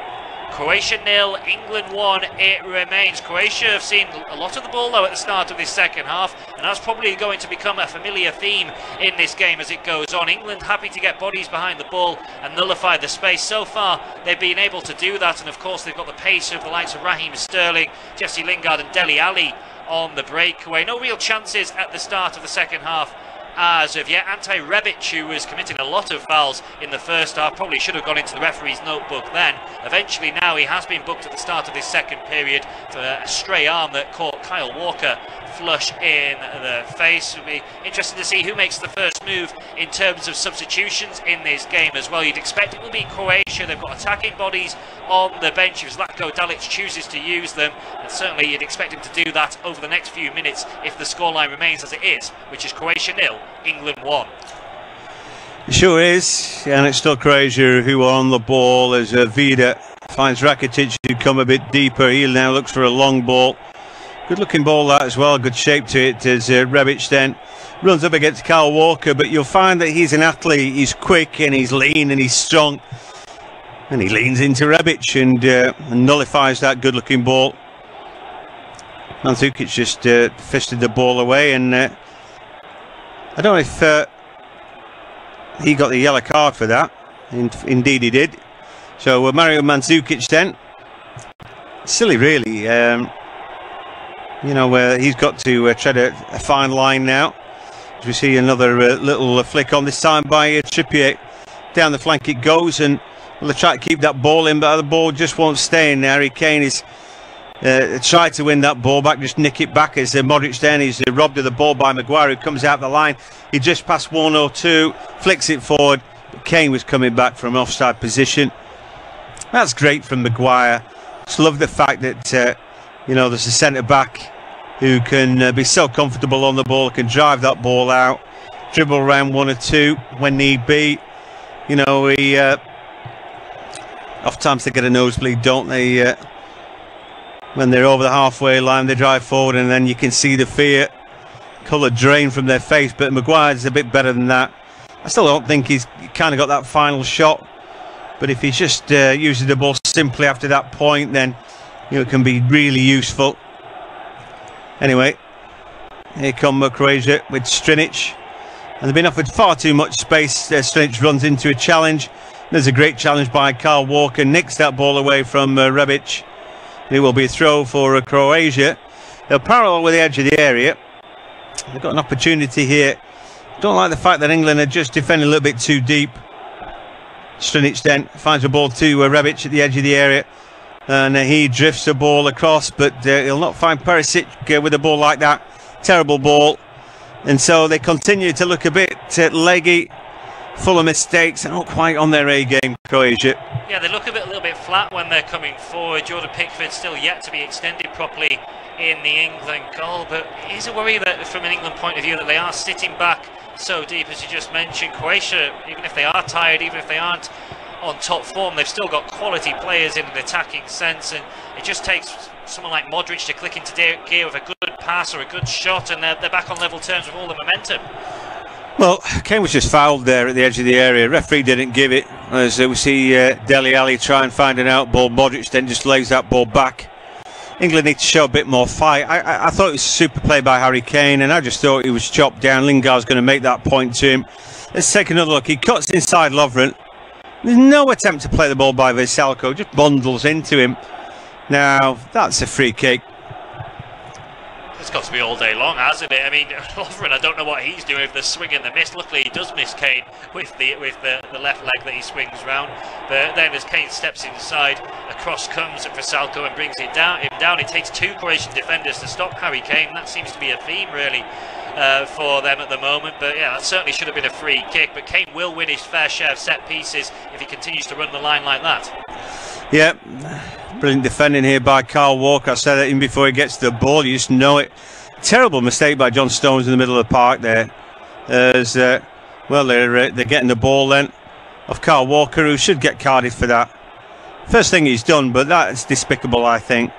Croatia 0, England 1, it remains. Croatia have seen a lot of the ball though at the start of this second half, and that's probably going to become a familiar theme in this game as it goes on. England happy to get bodies behind the ball and nullify the space. So far they've been able to do that, and of course they've got the pace of the likes of Raheem Sterling, Jesse Lingard and Dele Alli on the breakaway. No real chances at the start of the second half as of yet. Ante Rebic, who was committing a lot of fouls in the first half, probably should have gone into the referee's notebook then. Eventually now he has been booked at the start of this second period for a stray arm that caught Kyle Walker flush in the face. It'll be interesting to see who makes the first move in terms of substitutions in this game as well. You'd expect it will be Croatia. They've got attacking bodies on the bench if Zlatko Dalic chooses to use them, and certainly you'd expect him to do that over the next few minutes if the scoreline remains as it is, which is Croatia 0, England 1. It sure is, and it's still Croatia who are on the ball as Vida finds Rakitic, who come a bit deeper. He now looks for a long ball. Good looking ball that as well, good shape to it as Rebic then runs up against Kyle Walker, but you'll find that he's an athlete. He's quick and he's lean and he's strong, and he leans into Rebic and nullifies that good looking ball. Mandzukic just fisted the ball away, and I don't know if he got the yellow card for that. Indeed he did. So Mario Mandzukic then, silly really. You know, he's got to tread a fine line now. As we see another little flick on, this time by Trippier. Down the flank it goes, and they'll try to keep that ball in, but the ball just won't stay in. Harry Kane is tried to win that ball back, just nick it back as Modric then is robbed of the ball by Maguire, who comes out the line. He just passed 1 or 2, flicks it forward, but Kane was coming back from offside position. That's great from Maguire. Just love the fact that you know, there's a centre-back who can be so comfortable on the ball, can drive that ball out, dribble around 1 or 2 when need be. You know, he oftentimes they get a nosebleed, don't they? When they're over the halfway line, they drive forward, and then you can see the fear colour drain from their face. But Maguire's a bit better than that. I still don't think he's kind of got that final shot, but if he just uses the ball simply after that point, then you know, it can be really useful. Anyway, here come Croatia with Strinic, and they've been offered far too much space. Strinic runs into a challenge. There's a great challenge by Kyle Walker, nicks that ball away from Rebic. It will be a throw for Croatia. They'll parallel with the edge of the area. They've got an opportunity here. Don't like the fact that England are just defending a little bit too deep. Strinic then finds the ball to Rebic at the edge of the area, and he drifts the ball across, but he'll not find Perisic with a ball like that. Terrible ball, and so they continue to look a bit leggy, full of mistakes, and not quite on their A game, Croatia. Yeah, they look a little bit flat when they're coming forward. Jordan Pickford still yet to be extended properly in the England goal, but it is a worry that from an England point of view that they are sitting back so deep, as you just mentioned. Croatia, even if they are tired, even if they aren't on top form, they've still got quality players in an attacking sense, and it just takes someone like Modric to click into gear with a good pass or a good shot, and they're back on level terms with all the momentum. Well, Kane was just fouled there at the edge of the area. Referee didn't give it, as we see Dele Alli try and find an out ball. Modric then just lays that ball back. England need to show a bit more fight. I thought it was a super play by Harry Kane, and I just thought he was chopped down. Lingard's going to make that point to him. Let's take another look. He cuts inside Lovren. There's no attempt to play the ball by Veselko, just bundles into him. Now, that's a free kick. It's got to be all day long, hasn't it? I mean, Lovren, I don't know what he's doing with the swing and the miss. Luckily, he does miss Kane with the left leg that he swings round. But then as Kane steps inside, a cross comes at Vrsaljko and brings him down. It takes 2 Croatian defenders to stop Harry Kane. That seems to be a theme, really, for them at the moment. But yeah, that certainly should have been a free kick. But Kane will win his fair share of set pieces if he continues to run the line like that. Yeah, brilliant defending here by Kyle Walker. I said that even before he gets the ball, you just know it. Terrible mistake by John Stones in the middle of the park there. As well, they're getting the ball then of Kyle Walker, who should get carded for that. First thing he's done, but that's despicable, I think.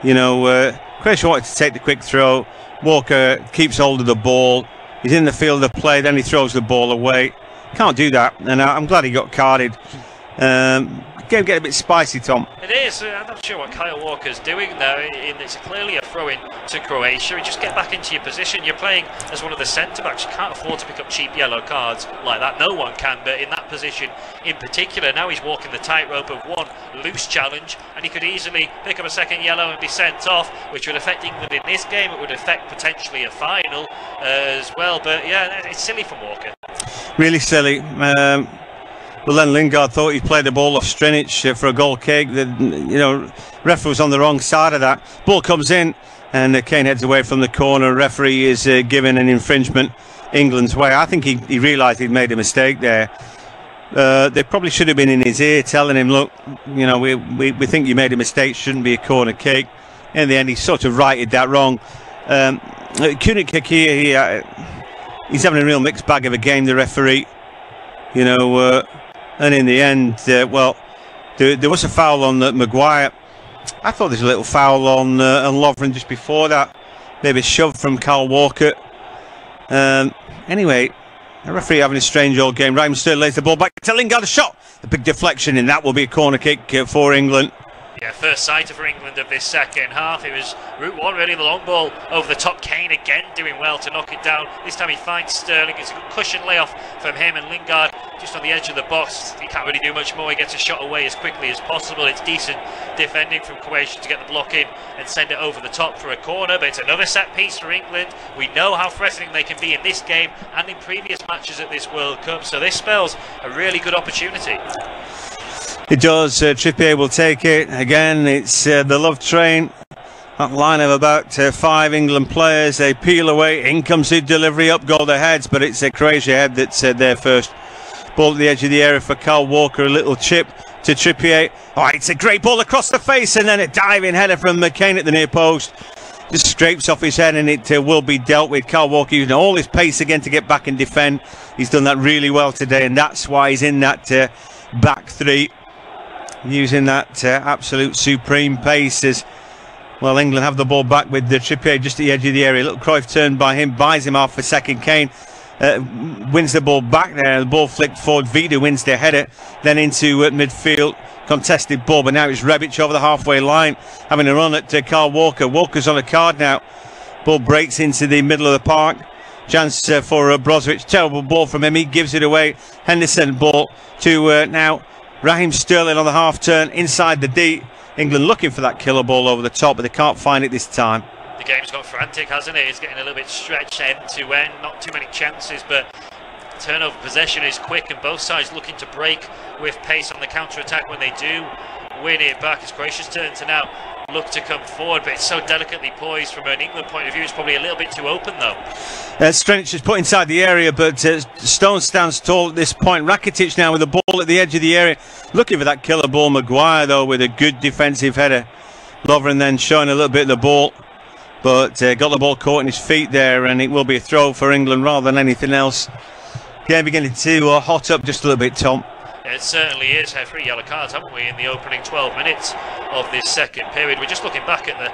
You know, Croatia wanted to take the quick throw. Walker keeps hold of the ball. He's in the field of play, then he throws the ball away. Can't do that, and I'm glad he got carded. Game get a bit spicy, Tom. It is. I'm not sure what Kyle Walker's doing there. It's clearly a throw-in to Croatia. You just get back into your position. You're playing as one of the centre-backs. You can't afford to pick up cheap yellow cards like that. No one can, but in that position in particular, now he's walking the tightrope of one loose challenge, and he could easily pick up a second yellow and be sent off, which would affect England in this game. It would affect potentially a final as well. But yeah, it's silly from Walker. Really silly. Well, then Lingard thought he played the ball off Strinic for a goal kick. Referee was on the wrong side of that. Ball comes in, and Kane heads away from the corner. Referee is giving an infringement England's way. I think he realised he'd made a mistake there. They probably should have been in his ear telling him, look, we think you made a mistake, shouldn't be a corner kick. In the end, he sort of righted that wrong. Kunik kick here, he's having a real mixed bag of a game, the referee. And in the end, there was a foul on Maguire. I thought there was a little foul on Lovren just before that. Maybe a shove from Kyle Walker. Anyway, the referee having a strange old game. Raheem Sterling lays the ball back to Lingard, a shot. A big deflection, and that will be a corner kick for England. Yeah, first sighter for England of this second half. It was route one, really, the long ball over the top. Kane again doing well to knock it down. This time he finds Sterling. It's a good cushion layoff from him, and Lingard just on the edge of the box. He can't really do much more. He gets a shot away as quickly as possible. It's decent defending from Croatia to get the block in and send it over the top for a corner, but it's another set piece for England. We know how threatening they can be in this game and in previous matches at this World Cup, so this spells a really good opportunity. It does. Trippier will take it. Again, it's the love train. That line of about 5 England players. They peel away. In comes the delivery, up go their heads, but it's a Croatia head that's there first. Ball at the edge of the area for Kyle Walker. A little chip to Trippier. Oh, it's a great ball across the face, and then a diving header from McCain at the near post. Just scrapes off his head, and it will be dealt with. Kyle Walker using all his pace again to get back and defend. He's done that really well today, and that's why he's in that back three. Using that absolute supreme pace as well. England have the ball back with the Trippier just at the edge of the area. Little Cruyff turn by him, buys him off a second. Kane wins the ball back there. The ball flicked forward. Vida wins the header, then into midfield. Contested ball, but now it's Rebic over the halfway line, having a run at Kyle Walker. Walker's on a card now. Ball breaks into the middle of the park. Chance for Brozovic. Terrible ball from him. He gives it away. Henderson ball to now Raheem Sterling on the half turn inside the D. England looking for that killer ball over the top, but they can't find it this time. The game's got frantic, hasn't it? It's getting a little bit stretched end to end. Not too many chances, but turnover possession is quick, and both sides looking to break with pace on the counter-attack when they do win it back. It's Croatia's turn to now look to come forward, but it's so delicately poised from an England point of view. It's probably a little bit too open though. Strinic is put inside the area, but Stone stands tall at this point. Rakitic now with the ball at the edge of the area, looking for that killer ball. Maguire though with a good defensive header. Lovren then showing a little bit of the ball, but got the ball caught in his feet there, and it will be a throw for England rather than anything else. Game beginning to hot up just a little bit, Tom. It certainly is. 3 yellow cards, haven't we, in the opening 12 minutes of this second period. We're just looking back at the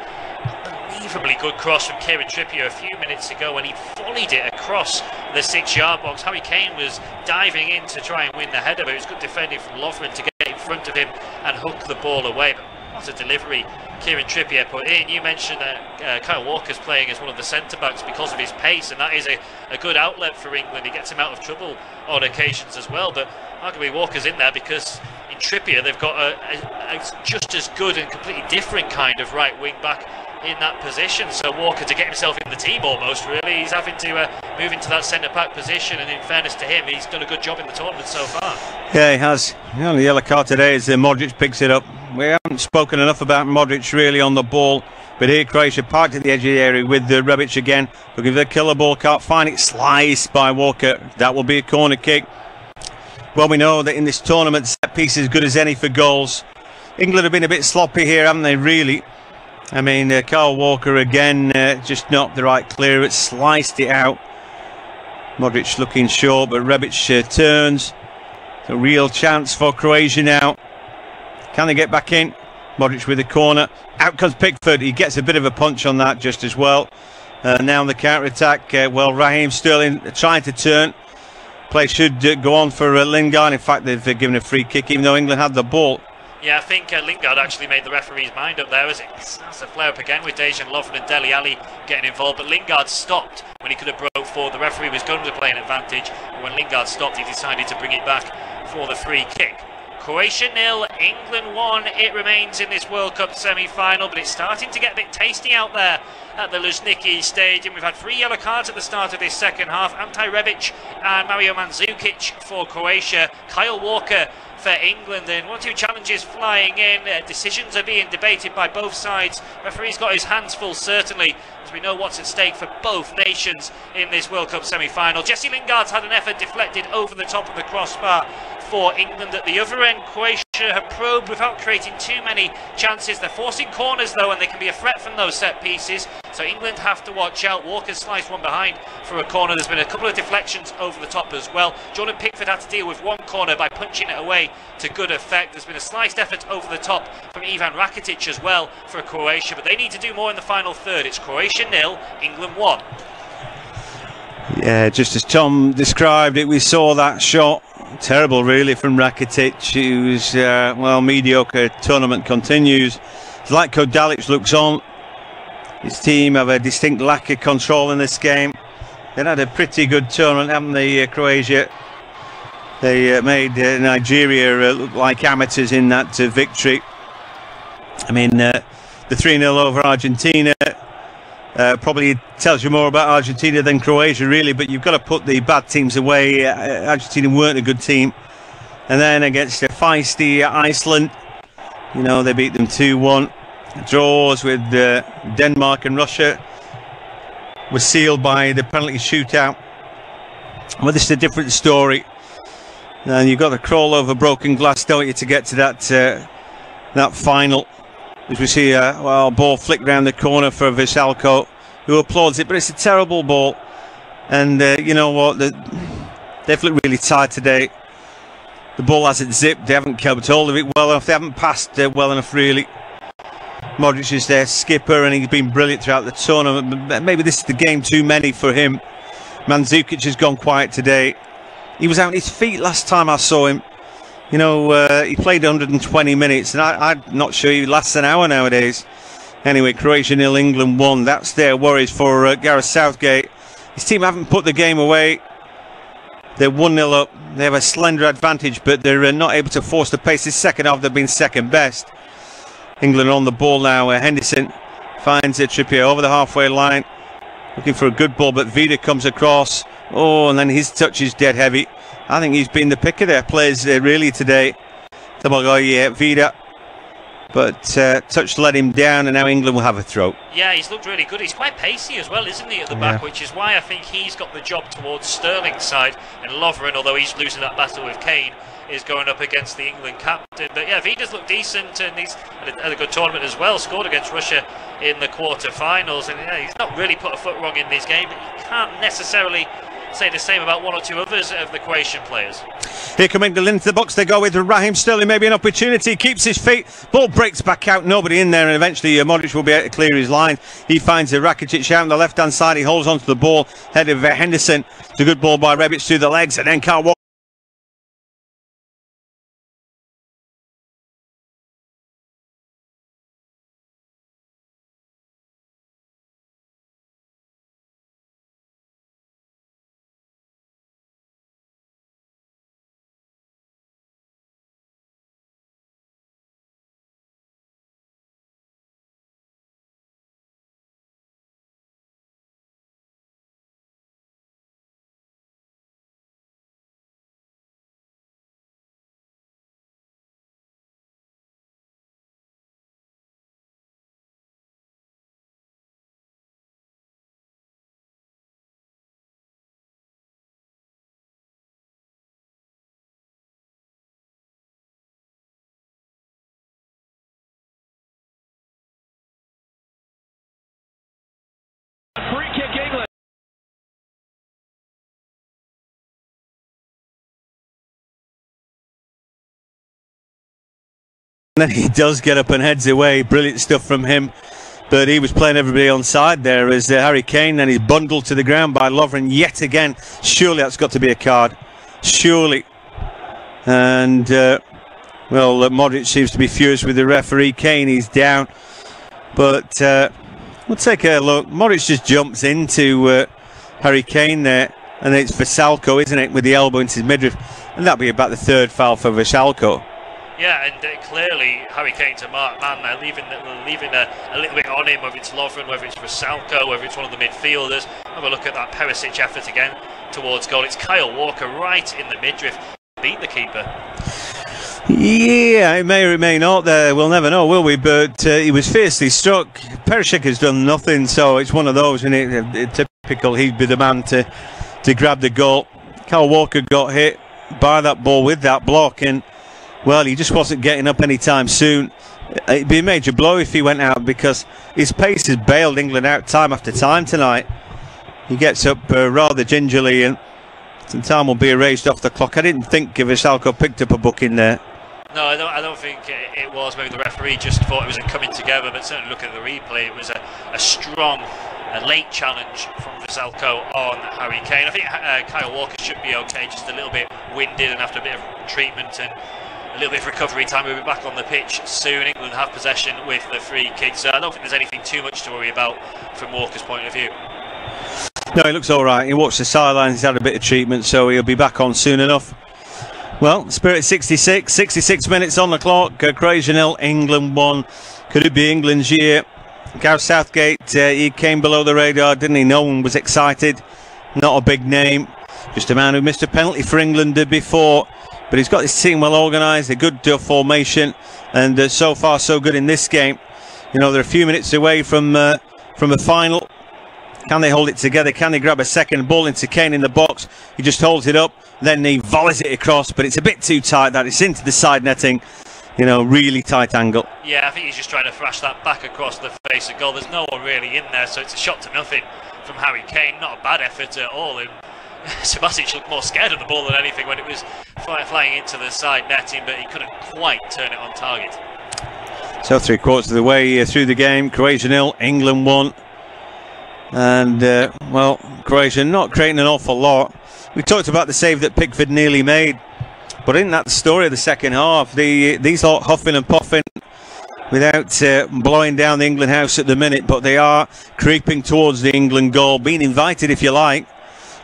unbelievably good cross from Kieran Trippier a few minutes ago when he volleyed it across the 6-yard box. Harry Kane was diving in to try and win the header, but it was good defending from Lovren to get in front of him and hook the ball away. But what a delivery Kieran Trippier put in. You mentioned that Kyle Walker's playing as one of the centre-backs because of his pace, and that is a good outlet for England. He gets him out of trouble on occasions as well, but arguably Walker's in there because in Trippier they've got a just as good and completely different kind of right wing back in that position. So Walker, to get himself in the team almost, really, he's having to move into that centre-back position, and in fairness to him, he's done a good job in the tournament so far. Yeah, he has. The only yellow card today is Modric picks it up. We haven't spoken enough about Modric really on the ball, but here Croatia parked at the edge of the area with Rebic again, looking for the killer ball, can't find it, sliced by Walker. That will be a corner kick. Well, we know that in this tournament, set piece is as good as any for goals. England have been a bit sloppy here, haven't they, really? I mean, Kyle Walker again, just not the right clearance, sliced it out. Modric looking short, but Rebic turns. It's a real chance for Croatia now. Can they get back in? Modric with the corner. Out comes Pickford. He gets a bit of a punch on that just as well. Now the counter-attack. Well, Raheem Sterling trying to turn. Play should go on for Lingard. In fact, they've given a free kick, even though England had the ball. Yeah, I think Lingard actually made the referee's mind up there. That's a flare-up again with Dejan Lovren and Dele Alli getting involved, but Lingard stopped when he could have broke forward. The referee was going to play an advantage, and when Lingard stopped, he decided to bring it back for the free kick. Croatia 0, England 1. It remains in this World Cup semi-final, but it's starting to get a bit tasty out there at the Luzhniki Stadium. We've had 3 yellow cards at the start of this second half. Ante Rebic and Mario Mandzukic for Croatia. Kyle Walker for England, and 1-2 challenges flying in. Decisions are being debated by both sides. Referee's got his hands full, certainly, as we know what's at stake for both nations in this World Cup semi-final. Jesse Lingard's had an effort deflected over the top of the crossbar for England. At the other end, Croatia have probed without creating too many chances. They're forcing corners though, and they can be a threat from those set pieces, so England have to watch out. Walker sliced one behind for a corner. There's been a couple of deflections over the top as well. Jordan Pickford had to deal with one corner by punching it away to good effect. There's been a sliced effort over the top from Ivan Rakitic as well for Croatia, but they need to do more in the final third. It's Croatia 0, England 1. Yeah, just as Tom described it, we saw that shot. Terrible really from Rakitic, who's well, mediocre. Tournament continues. Zlatko Dalic looks on. His team have a distinct lack of control in this game. They've had a pretty good tournament, haven't they, Croatia? They made Nigeria look like amateurs in that victory. I mean, the 3-0 over Argentina probably tells you more about Argentina than Croatia, really, but you've got to put the bad teams away. Argentina weren't a good team. And then against a feisty Iceland, you know, they beat them 2-1. Draws with Denmark and Russia were sealed by the penalty shootout. Well, this is a different story. And you've got to crawl over broken glass, don't you, to get to that final. As we see a ball flick round the corner for Visalko, who applauds it, but it's a terrible ball. And you know what, they've looked really tired today. The ball hasn't zipped, they haven't kept hold of it well enough, they haven't passed well enough really. Modric is their skipper and he's been brilliant throughout the tournament, but maybe this is the game too many for him. Mandzukic has gone quiet today. He was out on his feet last time I saw him. You know, he played 120 minutes, and I'm not sure he lasts an hour nowadays. Anyway, Croatia 0, England 1. That's their worries for Gareth Southgate. His team haven't put the game away. They're 1-0 up. They have a slender advantage, but they're not able to force the pace. This second half, they've been second best. England on the ball now. Henderson finds Trippier over the halfway line. Looking for a good ball, but Vida comes across. Oh, and then his touch is dead heavy. I think he's been the pick of their players really today. Vida. But touch let him down, and now England will have a throw. Yeah, he's looked really good. He's quite pacey as well, isn't he, at the back, which is why I think he's got the job towards Sterling's side. And Lovren, although he's losing that battle with Kane, is going up against the England captain. But yeah, Vida's looked decent, and he's had a good tournament as well. Scored against Russia in the quarter-finals, and yeah, he's not really put a foot wrong in this game, but you can't necessarily say the same about one or two others of the Croatian players. Here come England into the box. They go with Raheem Sterling. Maybe an opportunity. Keeps his feet. Ball breaks back out. Nobody in there. And eventually Modric will be able to clear his line. He finds Rakitic out on the left-hand side. He holds onto the ball. Head of Henderson. It's a good ball by Rebic through the legs. And then Kyle Walker then he does get up and heads away. Brilliant stuff from him. But he was playing everybody on side there as Harry Kane, then he's bundled to the ground by Lovren yet again. Surely that's got to be a card. Surely. And, well, Modric seems to be furious with the referee. Kane, he's down. But we'll take a look. Modric just jumps into Harry Kane there. And it's Vrsaljko, isn't it, with the elbow into his midriff. And that'll be about the third foul for Vrsaljko. Yeah, and clearly Harry Kane's a marked man there, leaving a little bit on him, whether it's Lovren, whether it's Vrsaljko, whether it's one of the midfielders. Have a look at that Perisic effort again towards goal. It's Kyle Walker right in the midriff, beat the keeper. Yeah, it may or it may not there, we'll never know, will we? But he was fiercely struck. Perisic has done nothing, so it's one of those, isn't it? Typical, he'd be the man to grab the goal. Kyle Walker got hit by that ball with that block, and well, he just wasn't getting up anytime soon. It'd be a major blow if he went out, because his pace has bailed England out time after time tonight. He gets up rather gingerly, and some time will be erased off the clock. I didn't think Vrsaljko picked up a booking there. No, I don't think it was. Maybe the referee just thought it wasn't coming together, but certainly looking at the replay, it was a strong late challenge from Vrsaljko on Harry Kane. I think Kyle Walker should be okay, just a little bit winded and after a bit of treatment and a little bit of recovery time. We'll be back on the pitch soon. England have possession with the free kick, so I don't think there's anything too much to worry about from Walker's point of view. No, he looks all right. He walks the sidelines, he's had a bit of treatment, so he'll be back on soon enough. Well, Spirit 66 minutes on the clock. Croatia 0, England 1. Could it be England's year? Gareth Southgate, he came below the radar, didn't he? No one was excited. Not a big name. Just a man who missed a penalty for England before. But he's got his team well organised, a good formation, and so far so good in this game. You know, they're a few minutes away from a final. Can they hold it together? Can they grab a second ball into Kane in the box? He just holds it up, then he volleys it across, but it's a bit too tight that it's into the side netting. You know, really tight angle. Yeah, I think he's just trying to thrash that back across the face of goal. There's no one really in there, so it's a shot to nothing from Harry Kane. Not a bad effort at all. And Subasic looked more scared of the ball than anything when it was flying into the side netting, but he couldn't quite turn it on target. So 3/4 of the way through the game, Croatia 0, England 1. And, well, Croatia not creating an awful lot. We talked about the save that Pickford nearly made, but isn't that the story of the second half? These lot huffing and puffing without blowing down the England house at the minute, but they are creeping towards the England goal, being invited if you like.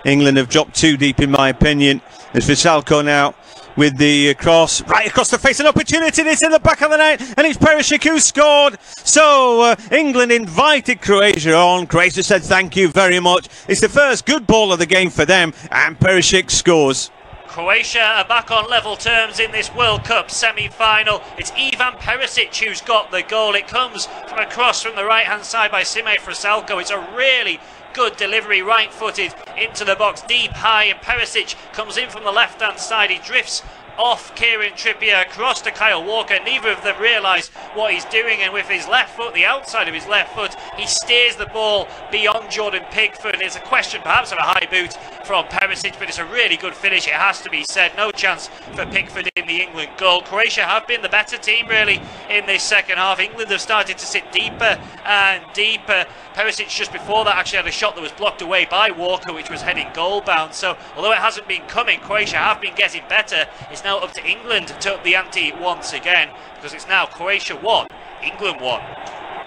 England have dropped too deep in my opinion. There's Vrsaljko now with the cross right across the face, an opportunity, it's in the back of the net, and it's Perisic who scored. So England invited Croatia on. Croatia said thank you very much. It's the first good ball of the game for them, and Perisic scores. Croatia are back on level terms in this World Cup semi-final. It's Ivan Perisic who's got the goal. It comes from a cross from the right-hand side by Sime Vrsaljko. It's a really good delivery, right-footed into the box, deep, high, and Perisic comes in from the left-hand side. He drifts off Kieran Trippier across to Kyle Walker. Neither of them realise what he's doing, and with his left foot, the outside of his left foot, he steers the ball beyond Jordan Pickford. It's a question perhaps of a high boot from Perisic, but it's a really good finish, it has to be said. No chance for Pickford in the England goal. Croatia have been the better team really in this second half. England have started to sit deeper and deeper. Perisic just before that actually had a shot that was blocked away by Walker, which was heading goal bound. So although it hasn't been coming, Croatia have been getting better. It's now up to England to up the ante once again, because it's now Croatia 1, England 1.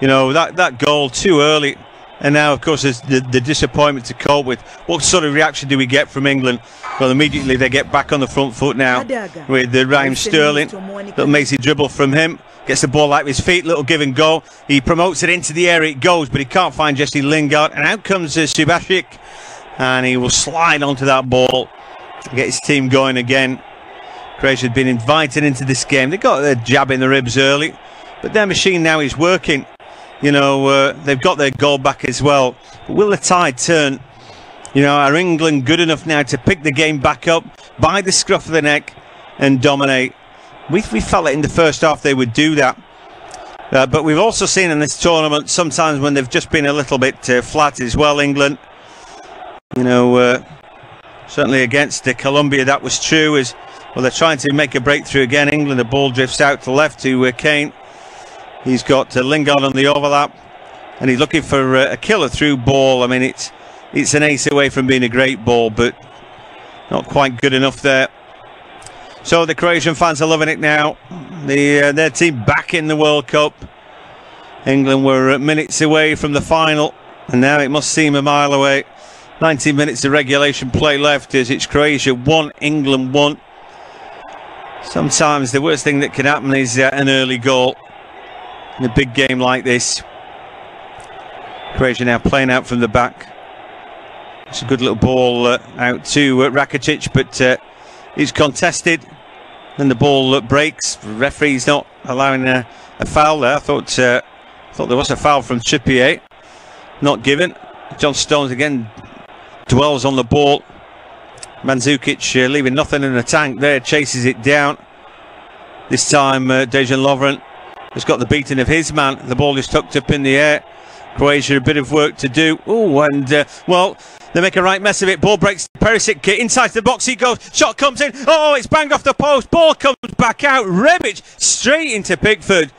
You know, that goal too early, and now of course there's the disappointment to cope with. What sort of reaction do we get from England? Well, immediately they get back on the front foot now with Raheem Sterling. Little Macy dribble from him, gets the ball out of his feet, little give and go. He promotes it into the air, it goes, but he can't find Jesse Lingard, and out comes Subasic, and he will slide onto that ball to get his team going again. Croatia had been invited into this game. They got their jab in the ribs early, but their machine now is working. You know, they've got their goal back as well. But will the tide turn? You know, are England good enough now to pick the game back up by the scruff of the neck and dominate? We felt it in the first half they would do that. But we've also seen in this tournament sometimes when they've just been a little bit flat as well, England. You know, certainly against Colombia that was true, as Well, they're trying to make a breakthrough again. England, the ball drifts out to left to Kane. He's got Lingard on the overlap, and he's looking for a killer through ball. I mean, it's an ace away from being a great ball, but not quite good enough there. So the Croatian fans are loving it now. Their team back in the World Cup. England were minutes away from the final, and now it must seem a mile away. 19 minutes of regulation play left as it's Croatia 1, England 1. Sometimes the worst thing that can happen is an early goal in a big game like this. Croatia now playing out from the back. It's a good little ball out to Rakitic, but it's contested. Then the ball breaks. The referee's not allowing a foul there. I thought there was a foul from Trippier. Not given. John Stones again dwells on the ball. Mandzukic leaving nothing in the tank there, chases it down. This time Dejan Lovren has got the beating of his man. The ball is tucked up in the air. Croatia a bit of work to do. Oh, and well, they make a right mess of it. Ball breaks. Perisic inside the box he goes. Shot comes in. Oh, it's banged off the post. Ball comes back out. Rebic straight into Pickford.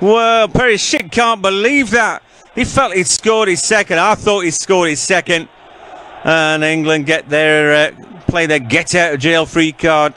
Well, Perisic can't believe that. He felt he'd scored his second. I thought he'd scored his second. And England get their play their get out of jail free card.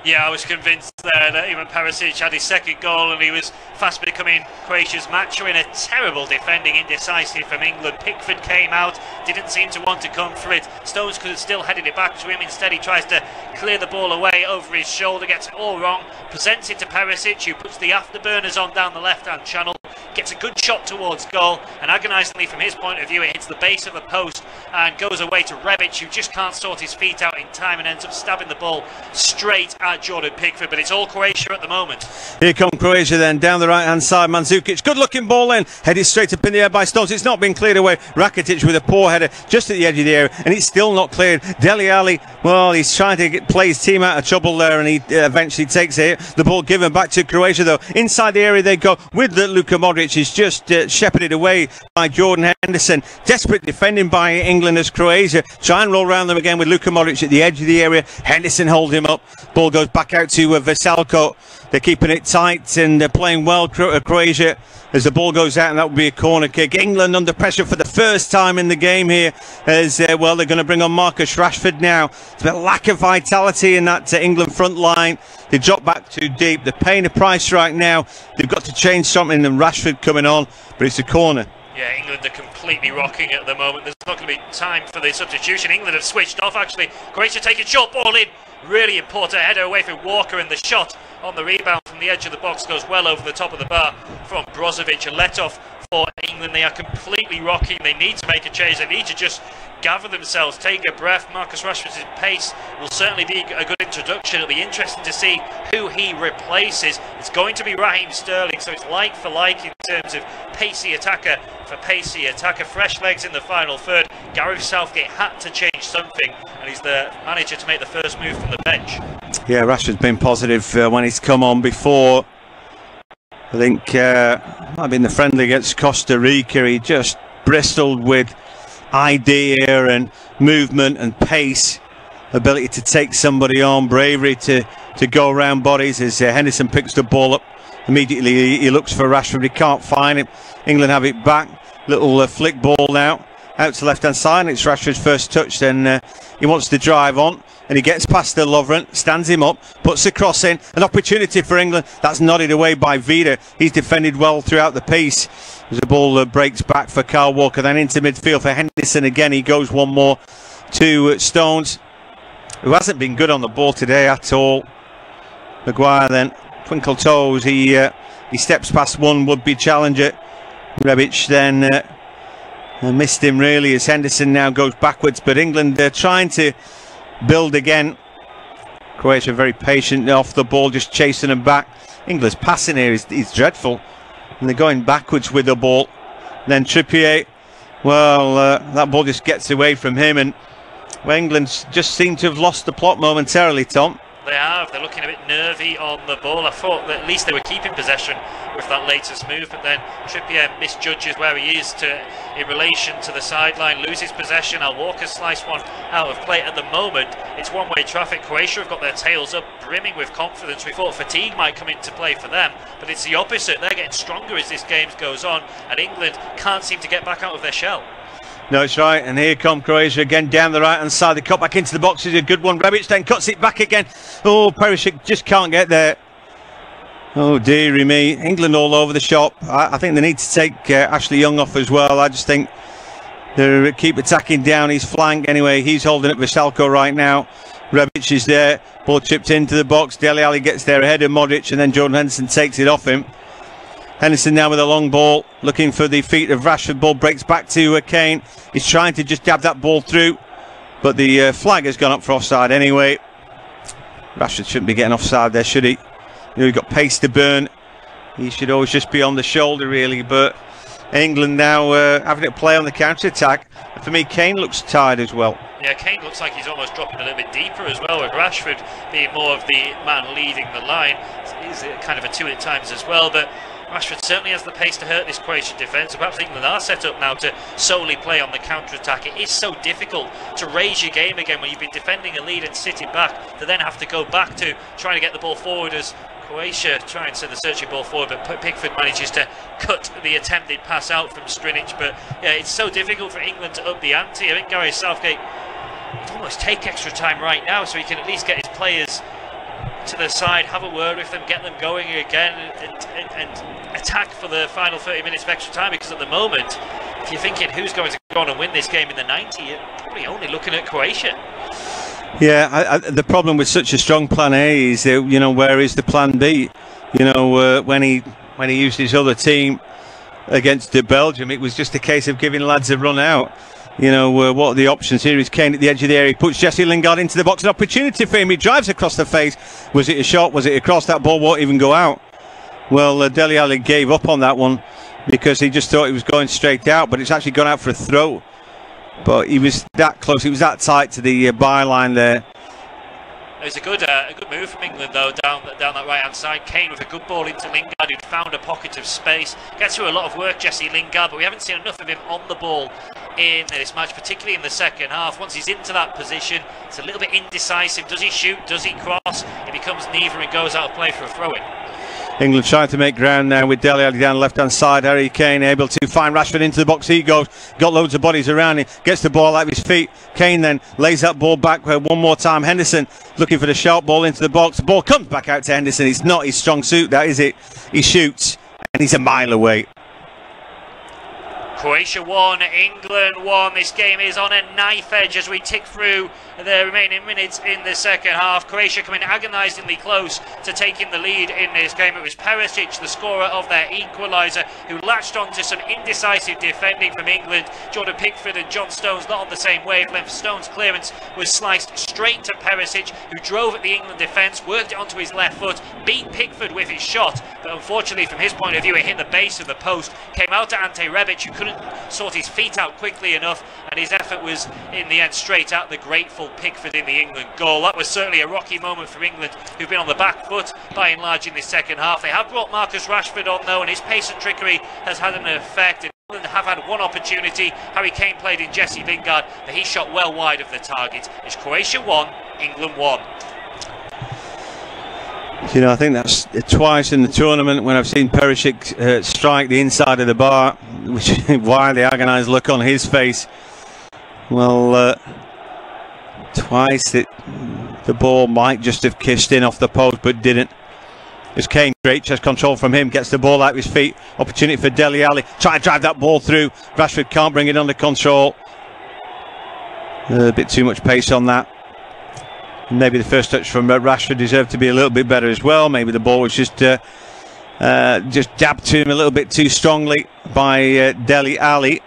Yeah, I was convinced there that Ivan Perisic had his second goal and he was fast becoming Croatia's macho in a terrible defending indecisive from England. Pickford came out, didn't seem to want to come for it. Stones could have still headed it back to him. Instead he tries to clear the ball away over his shoulder, gets it all wrong, presents it to Perisic, who puts the afterburners on down the left-hand channel, gets a good shot towards goal, and agonisingly from his point of view it hits the base of a post and goes away to Rebic, who just can't sort his feet out in time and ends up stabbing the ball straight at Jordan Pickford. But it's all Croatia at the moment. Here come Croatia then, down the right hand side. Mandzukic, good looking ball in, headed straight up in the air by Stones. It's not been cleared away. Rakitic with a poor header just at the edge of the area, and it's still not cleared. Dele Alli, well, he's trying to play his team out of trouble there, and he eventually takes it. The ball given back to Croatia though. Inside the area they go with Luka Modric. Is just shepherded away by Jordan Henderson. Desperate defending by England as Croatia try and roll around them again with Luka Modric at the edge of the area. Henderson holds him up. Ball goes back out to Veselko. They're keeping it tight and they're playing well, Croatia, as the ball goes out, and that would be a corner kick. England under pressure for the first time in the game here, as well, they're going to bring on Marcus Rashford now. It's a lack of vitality in that England front line. They drop back too deep. They're paying a price right now. They've got to change something, and Rashford coming on, but it's a corner. Yeah, England are completely rocking at the moment. There's not going to be time for the substitution. England have switched off, actually. Croatia taking short ball in. Really important header away from Walker, and the shot on the rebound from the edge of the box goes well over the top of the bar from Brozovic. A let-off for England. They are completely rocking. They need to make a change. They need to just gather themselves, take a breath. Marcus Rashford's pace will certainly be a good introduction. It'll be interesting to see who he replaces. It's going to be Raheem Sterling, so it's like for like in terms of pacey attacker for pacey attacker. Fresh legs in the final third. Gareth Southgate had to change something, and he's the manager to make the first move from the bench. Yeah, Rashford's been positive when he's come on before. I think might have been the friendly against Costa Rica. He just bristled with idea and movement and pace, ability to take somebody on, bravery to go around bodies. As Henderson picks the ball up, immediately he looks for Rashford. He can't find him. England have it back. Little flick ball now out to left hand side. It's Rashford's first touch. Then he wants to drive on, and he gets past the Lovren, stands him up, puts the cross in. An opportunity for England. That's nodded away by Vida. He's defended well throughout the piece. As the ball breaks back for Kyle Walker, then into midfield for Henderson again. He goes one more to Stones, who hasn't been good on the ball today at all. Maguire then, twinkle toes. He steps past one would-be challenger. Rebic then missed him really, as Henderson now goes backwards. But England trying to build again. Croatia very patient off the ball, just chasing them back. England's passing here is dreadful, and they're going backwards with the ball. Then Trippier, well, that ball just gets away from him, and well, England just seem to have lost the plot momentarily, Tom. They have. They're looking a bit nervy on the ball. I thought that at least they were keeping possession with that latest move, but then Trippier misjudges where he is in relation to the sideline, loses possession. Al Walker sliced one out of play. At the moment, it's one-way traffic. Croatia have got their tails up, brimming with confidence. We thought fatigue might come into play for them, but it's the opposite. They're getting stronger as this game goes on, and England can't seem to get back out of their shell. No, it's right, and here come Croatia again down the right hand side. They cut back into the box. Is a good one. Rebic then cuts it back again. Oh, Perisic just can't get there. Oh dearie me, England all over the shop. I think they need to take Ashley Young off as well. I just think they keep attacking down his flank. Anyway, he's holding up Veselko right now. Rebic is there. Ball chipped into the box. Dele Alli gets there ahead of Modric, and then Jordan Henderson takes it off him. Henderson now with a long ball, looking for the feet of Rashford. Ball breaks back to Kane. He's trying to just dab that ball through, but the flag has gone up for offside anyway. Rashford shouldn't be getting offside there, should he? You know, he's got pace to burn. He should always just be on the shoulder, really. But England now having to play on the counter-attack. For me, Kane looks tired as well. Yeah, Kane looks like he's almost dropping a little bit deeper as well, with Rashford being more of the man leading the line. He's kind of a two at times as well, but Rashford certainly has the pace to hurt this Croatian defence. Perhaps England are set up now to solely play on the counter-attack. It is so difficult to raise your game again when you've been defending a lead and sitting back, to then have to go back to trying to get the ball forward, as Croatia try and send the searching ball forward, but Pickford manages to cut the attempted pass out from Strinic. But yeah, it's so difficult for England to up the ante. I think Gareth Southgate would almost take extra time right now so he can at least get his players to the side, have a word with them, get them going again, and attack for the final 30 minutes of extra time. Because at the moment, if you're thinking who's going to go on and win this game in the 90, you're probably only looking at Croatia. Yeah, the problem with such a strong plan A is, you know, where is the plan B? You know, when he used his other team against Belgium, it was just a case of giving lads a run out. You know, what are the options here? Is Kane at the edge of the area. He puts Jesse Lingard into the box. An opportunity for him. He drives across the face. Was it a shot? Was it a cross? That ball won't even go out. Well, Dele Alli gave up on that one because he just thought it was going straight out, but it's actually gone out for a throw. But he was that close. He was that tight to the byline there. It was a good move from England, though, down that right-hand side. Kane with a good ball into Lingard, who'd found a pocket of space. Gets through a lot of work, Jesse Lingard, but we haven't seen enough of him on the ball in this match, particularly in the second half. Once he's into that position, it's a little bit indecisive. Does he shoot? Does he cross? It becomes neither and goes out of play for a throw-in. England trying to make ground now with Dele Alli down the left-hand side. Harry Kane able to find Rashford into the box. He goes, got loads of bodies around him, gets the ball out of his feet. Kane then lays that ball back one more time. Henderson looking for the sharp ball into the box. The ball comes back out to Henderson. It's not his strong suit, that is it. He shoots and he's a mile away. Croatia 1, England 1. This game is on a knife edge as we tick through the remaining minutes in the second half. Croatia coming agonisingly close to taking the lead in this game. It was Perisic, the scorer of their equaliser, who latched on to some indecisive defending from England. Jordan Pickford and John Stones not on the same wavelength. Stones' clearance was sliced straight to Perisic, who drove at the England defence, worked it onto his left foot, beat Pickford with his shot, but unfortunately from his point of view it hit the base of the post, came out to Ante Rebic, who couldn't sort his feet out quickly enough, and his effort was in the end straight at the grateful Pickford in the England goal. That was certainly a rocky moment for England, who've been on the back foot by and large in this second half. They have brought Marcus Rashford on though, and his pace and trickery has had an effect. England have had one opportunity. Harry Kane played in Jesse Lingard, but he shot well wide of the target. It's Croatia 1, England 1. You know, I think that's twice in the tournament when I've seen Perisic strike the inside of the bar, which is why the agonised look on his face. Well, twice the ball might just have kissed in off the post, but didn't. It's Kane, great chest control from him, gets the ball out of his feet. Opportunity for Dele Alli, try to drive that ball through. Rashford can't bring it under control. A bit too much pace on that. Maybe the first touch from Rashford deserved to be a little bit better as well. Maybe the ball was just jabbed to him a little bit too strongly by Dele Alli.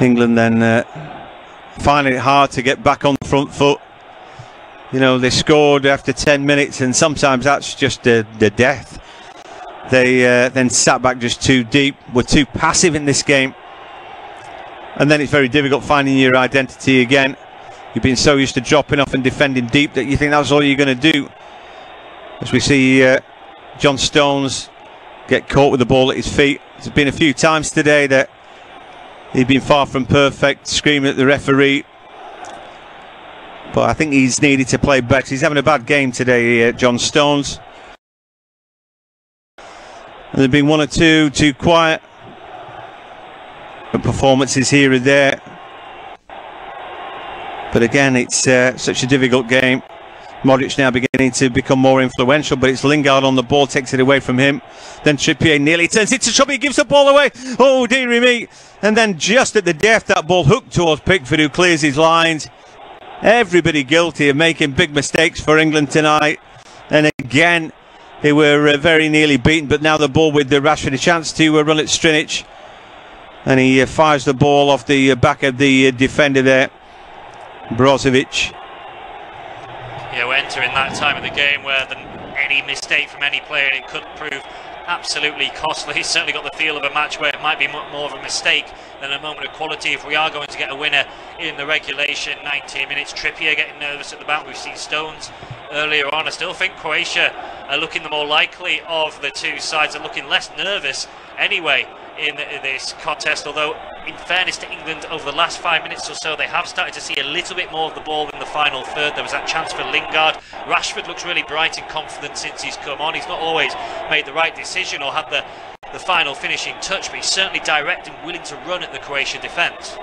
England then finding it hard to get back on the front foot. You know, they scored after 10 minutes, and sometimes that's just the death. They then sat back just too deep, were too passive in this game, and then it's very difficult finding your identity again. You've been so used to dropping off and defending deep that you think that's all you're going to do. As we see John Stones get caught with the ball at his feet. There's been a few times today that he's been far from perfect, screaming at the referee. But I think he's needed to play better. He's having a bad game today, John Stones. And there have been one or two quiet performances here and there. But again, it's such a difficult game. Modric now beginning to become more influential, but it's Lingard on the ball, takes it away from him. Then Trippier nearly turns into trouble, he gives the ball away. Oh, dearie me. And then just at the death, that ball hooked towards Pickford, who clears his lines. Everybody guilty of making big mistakes for England tonight. And again, they were very nearly beaten, but now the ball with the Rashford, a chance to run at Strinic. And he fires the ball off the back of the defender there, Brozovic. Yeah, we're entering that time of the game where any mistake from any player, it could prove absolutely costly. He's certainly got the feel of a match where it might be more of a mistake than a moment of quality. If we are going to get a winner in the regulation 19 minutes, Trippier getting nervous at the back. We've seen Stones earlier on. I still think Croatia are looking the more likely of the two sides, are looking less nervous anyway in this contest, although in fairness to England, over the last 5 minutes or so, they have started to see a little bit more of the ball in the final third. There was that chance for Lingard. Rashford looks really bright and confident since he's come on. He's not always made the right decision or had the final finishing touch, but he's certainly direct and willing to run at the Croatian defence.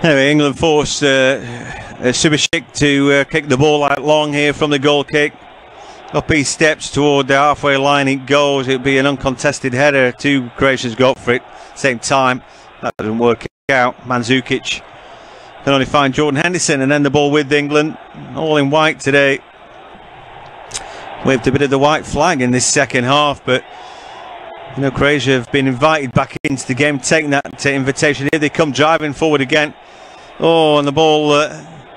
Anyway, England forced Subasic to kick the ball out long here from the goal kick. Up he steps toward the halfway line, it goes. It'll be an uncontested header. Two Croatians go for it same time. That doesn't work out. Mandzukic can only find Jordan Henderson, and then the ball with England, all in white today. Waved a bit of the white flag in this second half, but you know, Croatia have been invited back into the game, taking that invitation. Here they come driving forward again. Oh, and the ball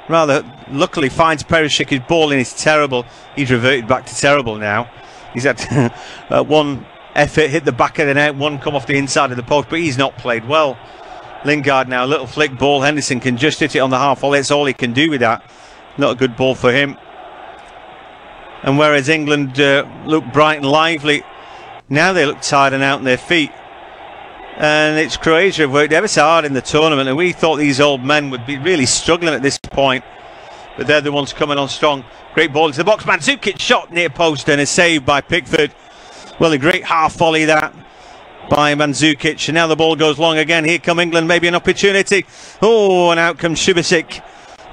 rather luckily finds Perisic. His ball in is terrible. He's reverted back to terrible now. He's had one effort, hit the back of the net, one come off the inside of the post, but he's not played well. Lingard now, a little flick ball. Henderson can just hit it on the half volley. That's all he can do with that. Not a good ball for him. And whereas England look bright and lively, now they look tired and out on their feet. And it's Croatia have worked ever so hard in the tournament, and we thought these old men would be really struggling at this point, but they're the ones coming on strong. Great ball into the box. Mandzukic shot near post and a save by Pickford. Well, a great half volley that by Mandzukic, and now the ball goes long again. Here come England, maybe an opportunity. Oh, and out comes Subasic.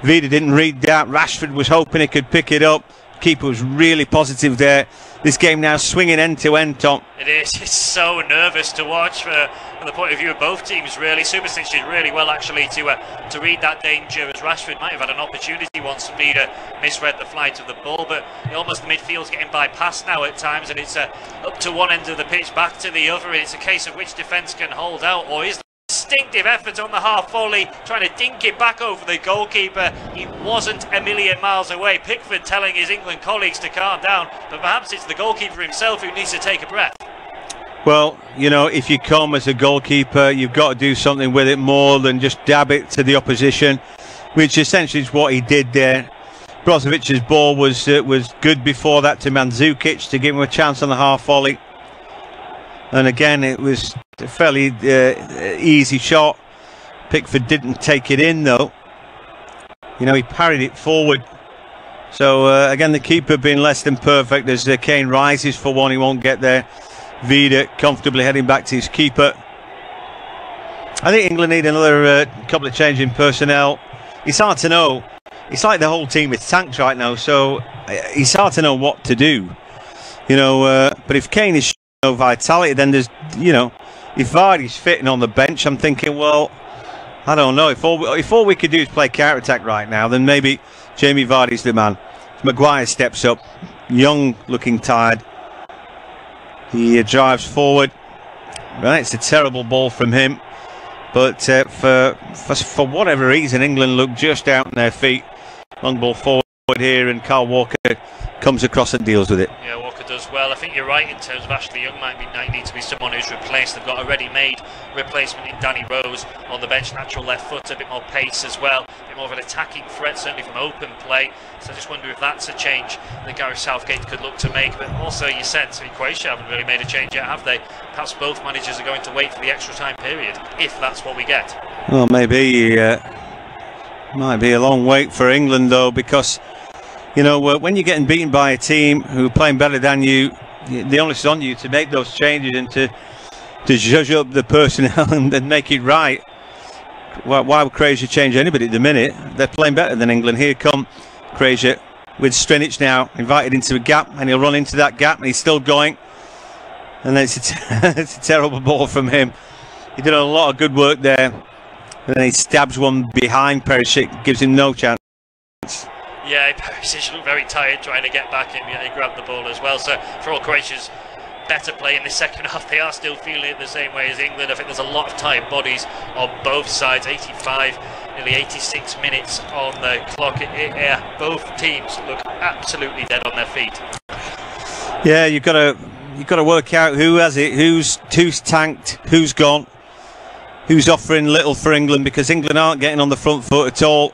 Vida didn't read that. Rashford was hoping he could pick it up. Keeper was really positive there. This game now swinging end to end, Tom. It is. It's so nervous to watch from the point of view of both teams, really. Subasic did really well, actually, to read that danger, as Rashford might have had an opportunity once Vida misread the flight of the ball, but almost the midfield's getting bypassed now at times, and it's up to one end of the pitch, back to the other, and it's a case of which defence can hold out, or is instinctive effort on the half volley, trying to dink it back over the goalkeeper. He wasn't a million miles away. Pickford telling his England colleagues to calm down, but perhaps it's the goalkeeper himself who needs to take a breath. Well, you know, if you come as a goalkeeper, you've got to do something with it more than just dab it to the opposition, which essentially is what he did there. Brozovic's ball was good before that to Mandzukic to give him a chance on the half volley. And again, it was a fairly easy shot. Pickford didn't take it in, though. You know, he parried it forward. So, again, the keeper being less than perfect as Kane rises for one. He won't get there. Vida comfortably heading back to his keeper. I think England need another couple of changes in personnel. It's hard to know. It's like the whole team is tanked right now, so it's hard to know what to do. You know, but if Kane is no vitality, then there's, you know, if Vardy's fitting on the bench, I'm thinking, well, I don't know. If all we could do is play counter-attack right now, then maybe Jamie Vardy's the man. Maguire steps up, young, looking tired. He drives forward. Right, it's a terrible ball from him. But for whatever reason, England look just out on their feet. Long ball forward here, and Kyle Walker comes across and deals with it. Yeah, Walker does well. I think you're right in terms of Ashley Young might need to be someone who's replaced. They've got a ready-made replacement in Danny Rose on the bench, natural left foot, a bit more pace as well, a bit more of an attacking threat, certainly from open play. So I just wonder if that's a change that Gareth Southgate could look to make. But also you sense, Croatia haven't really made a change yet, have they? Perhaps both managers are going to wait for the extra time period, if that's what we get. Well, maybe might be a long wait for England though, because you know when you're getting beaten by a team who are playing better than you, the onus is on you to make those changes and to judge up the personnel and make it right. Why would Croatia change anybody at the minute? They're playing better than England. Here come Croatia with Strinic now invited into a gap, and he'll run into that gap, and he's still going. And then it's a terrible ball from him. He did a lot of good work there, and then he stabs one behind Perisic, gives him no chance. Yeah, Perisic looked very tired trying to get back in. Yeah, he grabbed the ball as well. So for all Croatia's better play in the second half, they are still feeling it the same way as England. I think there's a lot of tired bodies on both sides. 85, nearly 86 minutes on the clock. Yeah, both teams look absolutely dead on their feet. Yeah, you've got to work out who has it, who's tanked, who's gone, who's offering little for England, because England aren't getting on the front foot at all.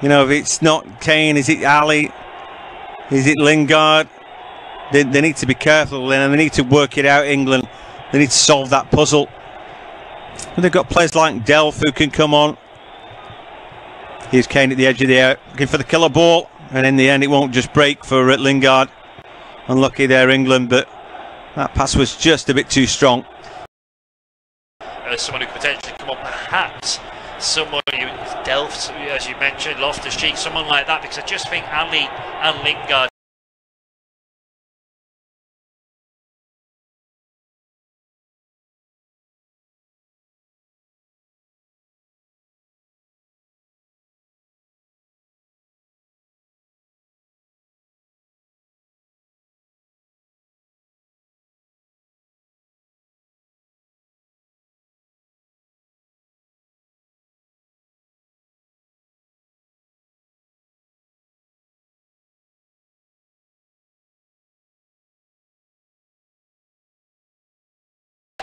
You know, if it's not Kane, is it Ali? Is it Lingard? They need to be careful, and they need to work it out, England. They need to solve that puzzle. And they've got players like Delph who can come on. Here's Kane at the edge of the area, looking for the killer ball, and in the end it won't just break for Lingard. Unlucky there, England, but that pass was just a bit too strong. Someone who could potentially come on, perhaps someone who Delph, as you mentioned, Loftus-Cheek, someone like that, because I just think Ali and Lingard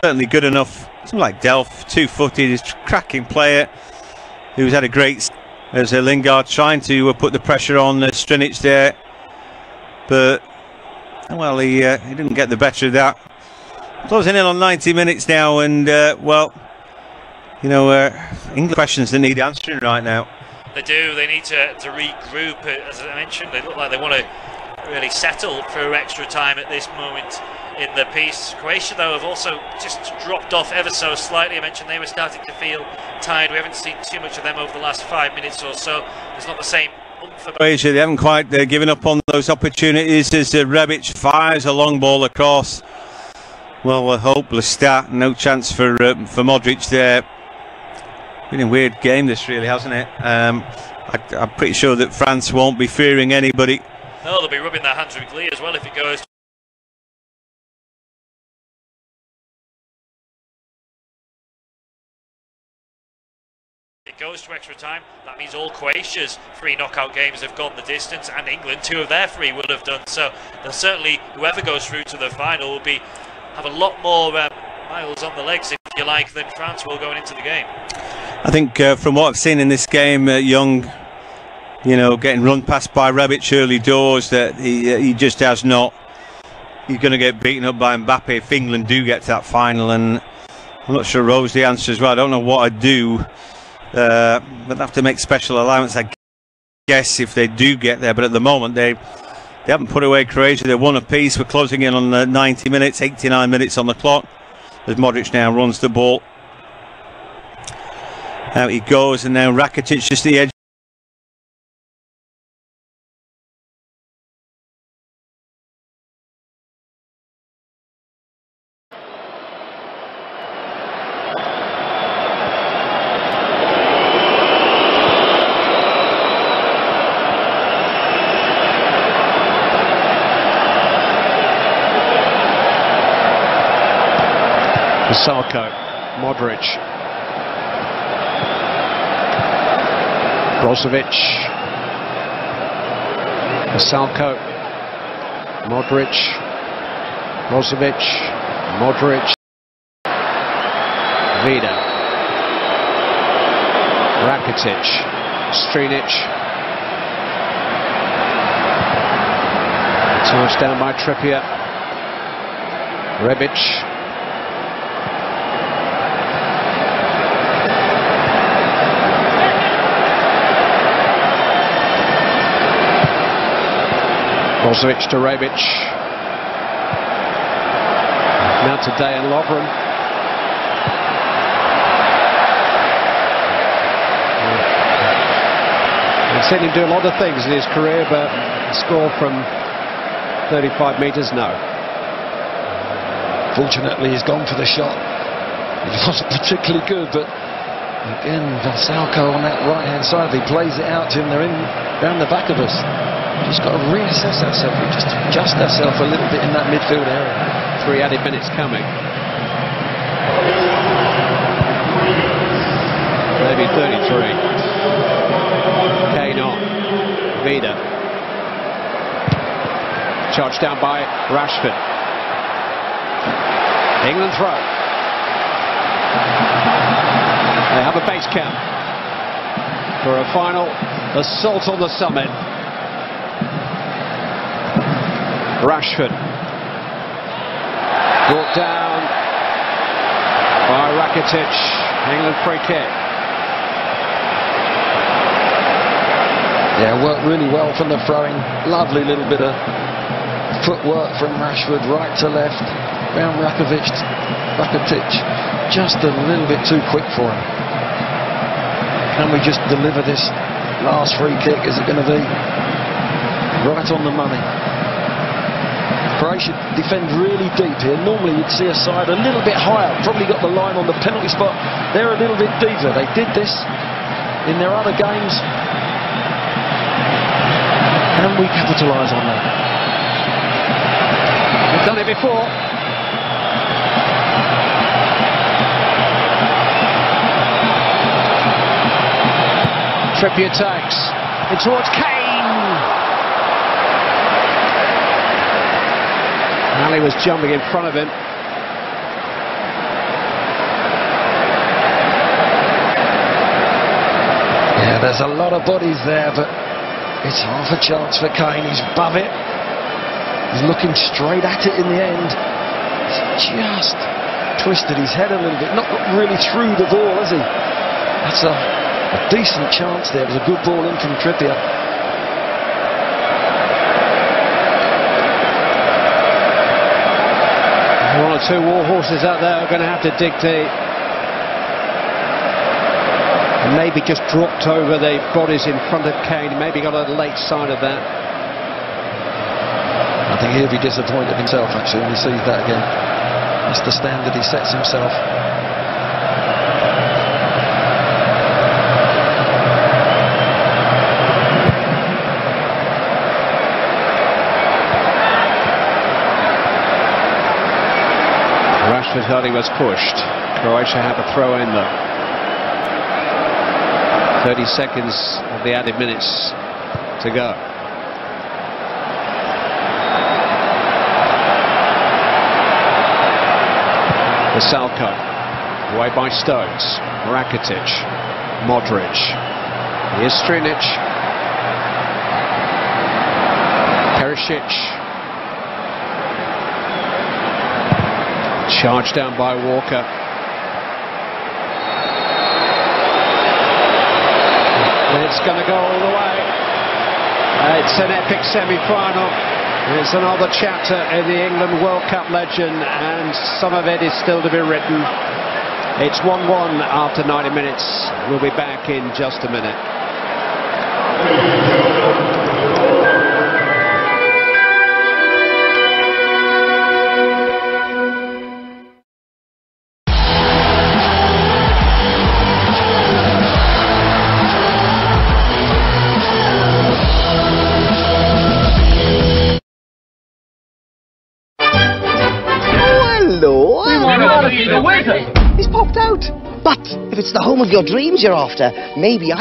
certainly good enough. Something like Delph, two-footed, is a cracking player who's had a great. As Lingard trying to put the pressure on Strinic there, but well, he didn't get the better of that. Closing in on 90 minutes now, and well, you know, England questions that need answering right now. They do. They need to regroup. As I mentioned, they look like they want to really settle for extra time at this moment in the piece. Croatia, though, have also just dropped off ever so slightly. I mentioned they were starting to feel tired. We haven't seen too much of them over the last 5 minutes or so. There's not the same oomph about Croatia, they haven't quite given up on those opportunities as Rebic fires a long ball across. Well, a hopeless start. No chance for Modric there. Been a weird game, this really, hasn't it? I'm pretty sure that France won't be fearing anybody. No, they'll be rubbing their hands with glee as well if it goes. It goes to extra time. That means all Croatia's 3 knockout games have gone the distance, and England 2 of their 3 will have done. So they'll certainly, whoever goes through to the final will have a lot more miles on the legs, if you like, than France will going into the game. I think from what I've seen in this game, Young, you know, getting run past by Rebic early doors, that he just has not. He's going to get beaten up by Mbappe if England do get to that final, and I'm not sure Rose the answer as well. I don't know what I'd do. But they have to make special allowance, I guess, if they do get there. But at the moment, they haven't put away Croatia. They're 1 apiece. We're closing in on 90 minutes, 89 minutes on the clock. As Modric now runs the ball. Out he goes, and now Rakitic just the edge. Salko, Modric, Brozovic, Salko, Modric, Brozovic, Modric, Vida, Rakitic, Strinic. Charged down by Trippier. Rebic. Brozovic to Rebic. Now to Dejan Lovren. I've seen him do a lot of things in his career, but score from 35 metres, no. Fortunately, he's gone for the shot. It wasn't particularly good, but again, Valsalco on that right-hand side, he plays it out to him. They're in round the back of us. Just got to reassess ourselves. We just adjust ourselves a little bit in that midfield area. 3 added minutes coming. Maybe 33. Kane on. Vida. Charged down by Rashford. England throw. They have a base camp for a final assault on the summit. Rashford. Brought down by Rakitic. England free kick. Yeah, worked really well from the throwing. Lovely little bit of footwork from Rashford, right to left. Round Rakitic. Just a little bit too quick for him. Can we just deliver this last free kick? Is it going to be right on the money? Croatia defend really deep here. Normally you'd see a side a little bit higher, probably got the line on the penalty spot. They're a little bit deeper. They did this in their other games. Can we capitalise on that? We've done it before. Trippier takes it towards Kane. Ali was jumping in front of him. Yeah, there's a lot of bodies there, but it's half a chance for Kane. He's above it. He's looking straight at it in the end. He's just twisted his head a little bit. Not really through the ball, has he? That's a decent chance there. It was a good ball in from Trippier. One or two war horses out there are going to have to dig deep. Maybe just dropped over the bodies in front of Kane. Maybe got a late sign of that. I think he'll be disappointed himself actually when he sees that again. That's the standard he sets himself. Rashford thought he was pushed. Croatia have a throw in though. 30 seconds of the added minutes to go. Vasalko, away by Stones. Rakitic, Modric. Here's Strinic. Perisic. Charged down by Walker. It's going to go all the way. It's an epic semi-final. It's another chapter in the England World Cup legend, and some of it is still to be written. It's 1-1 after 90 minutes. We'll be back in just a minute. He's popped out. But if it's the home of your dreams you're after, maybe I...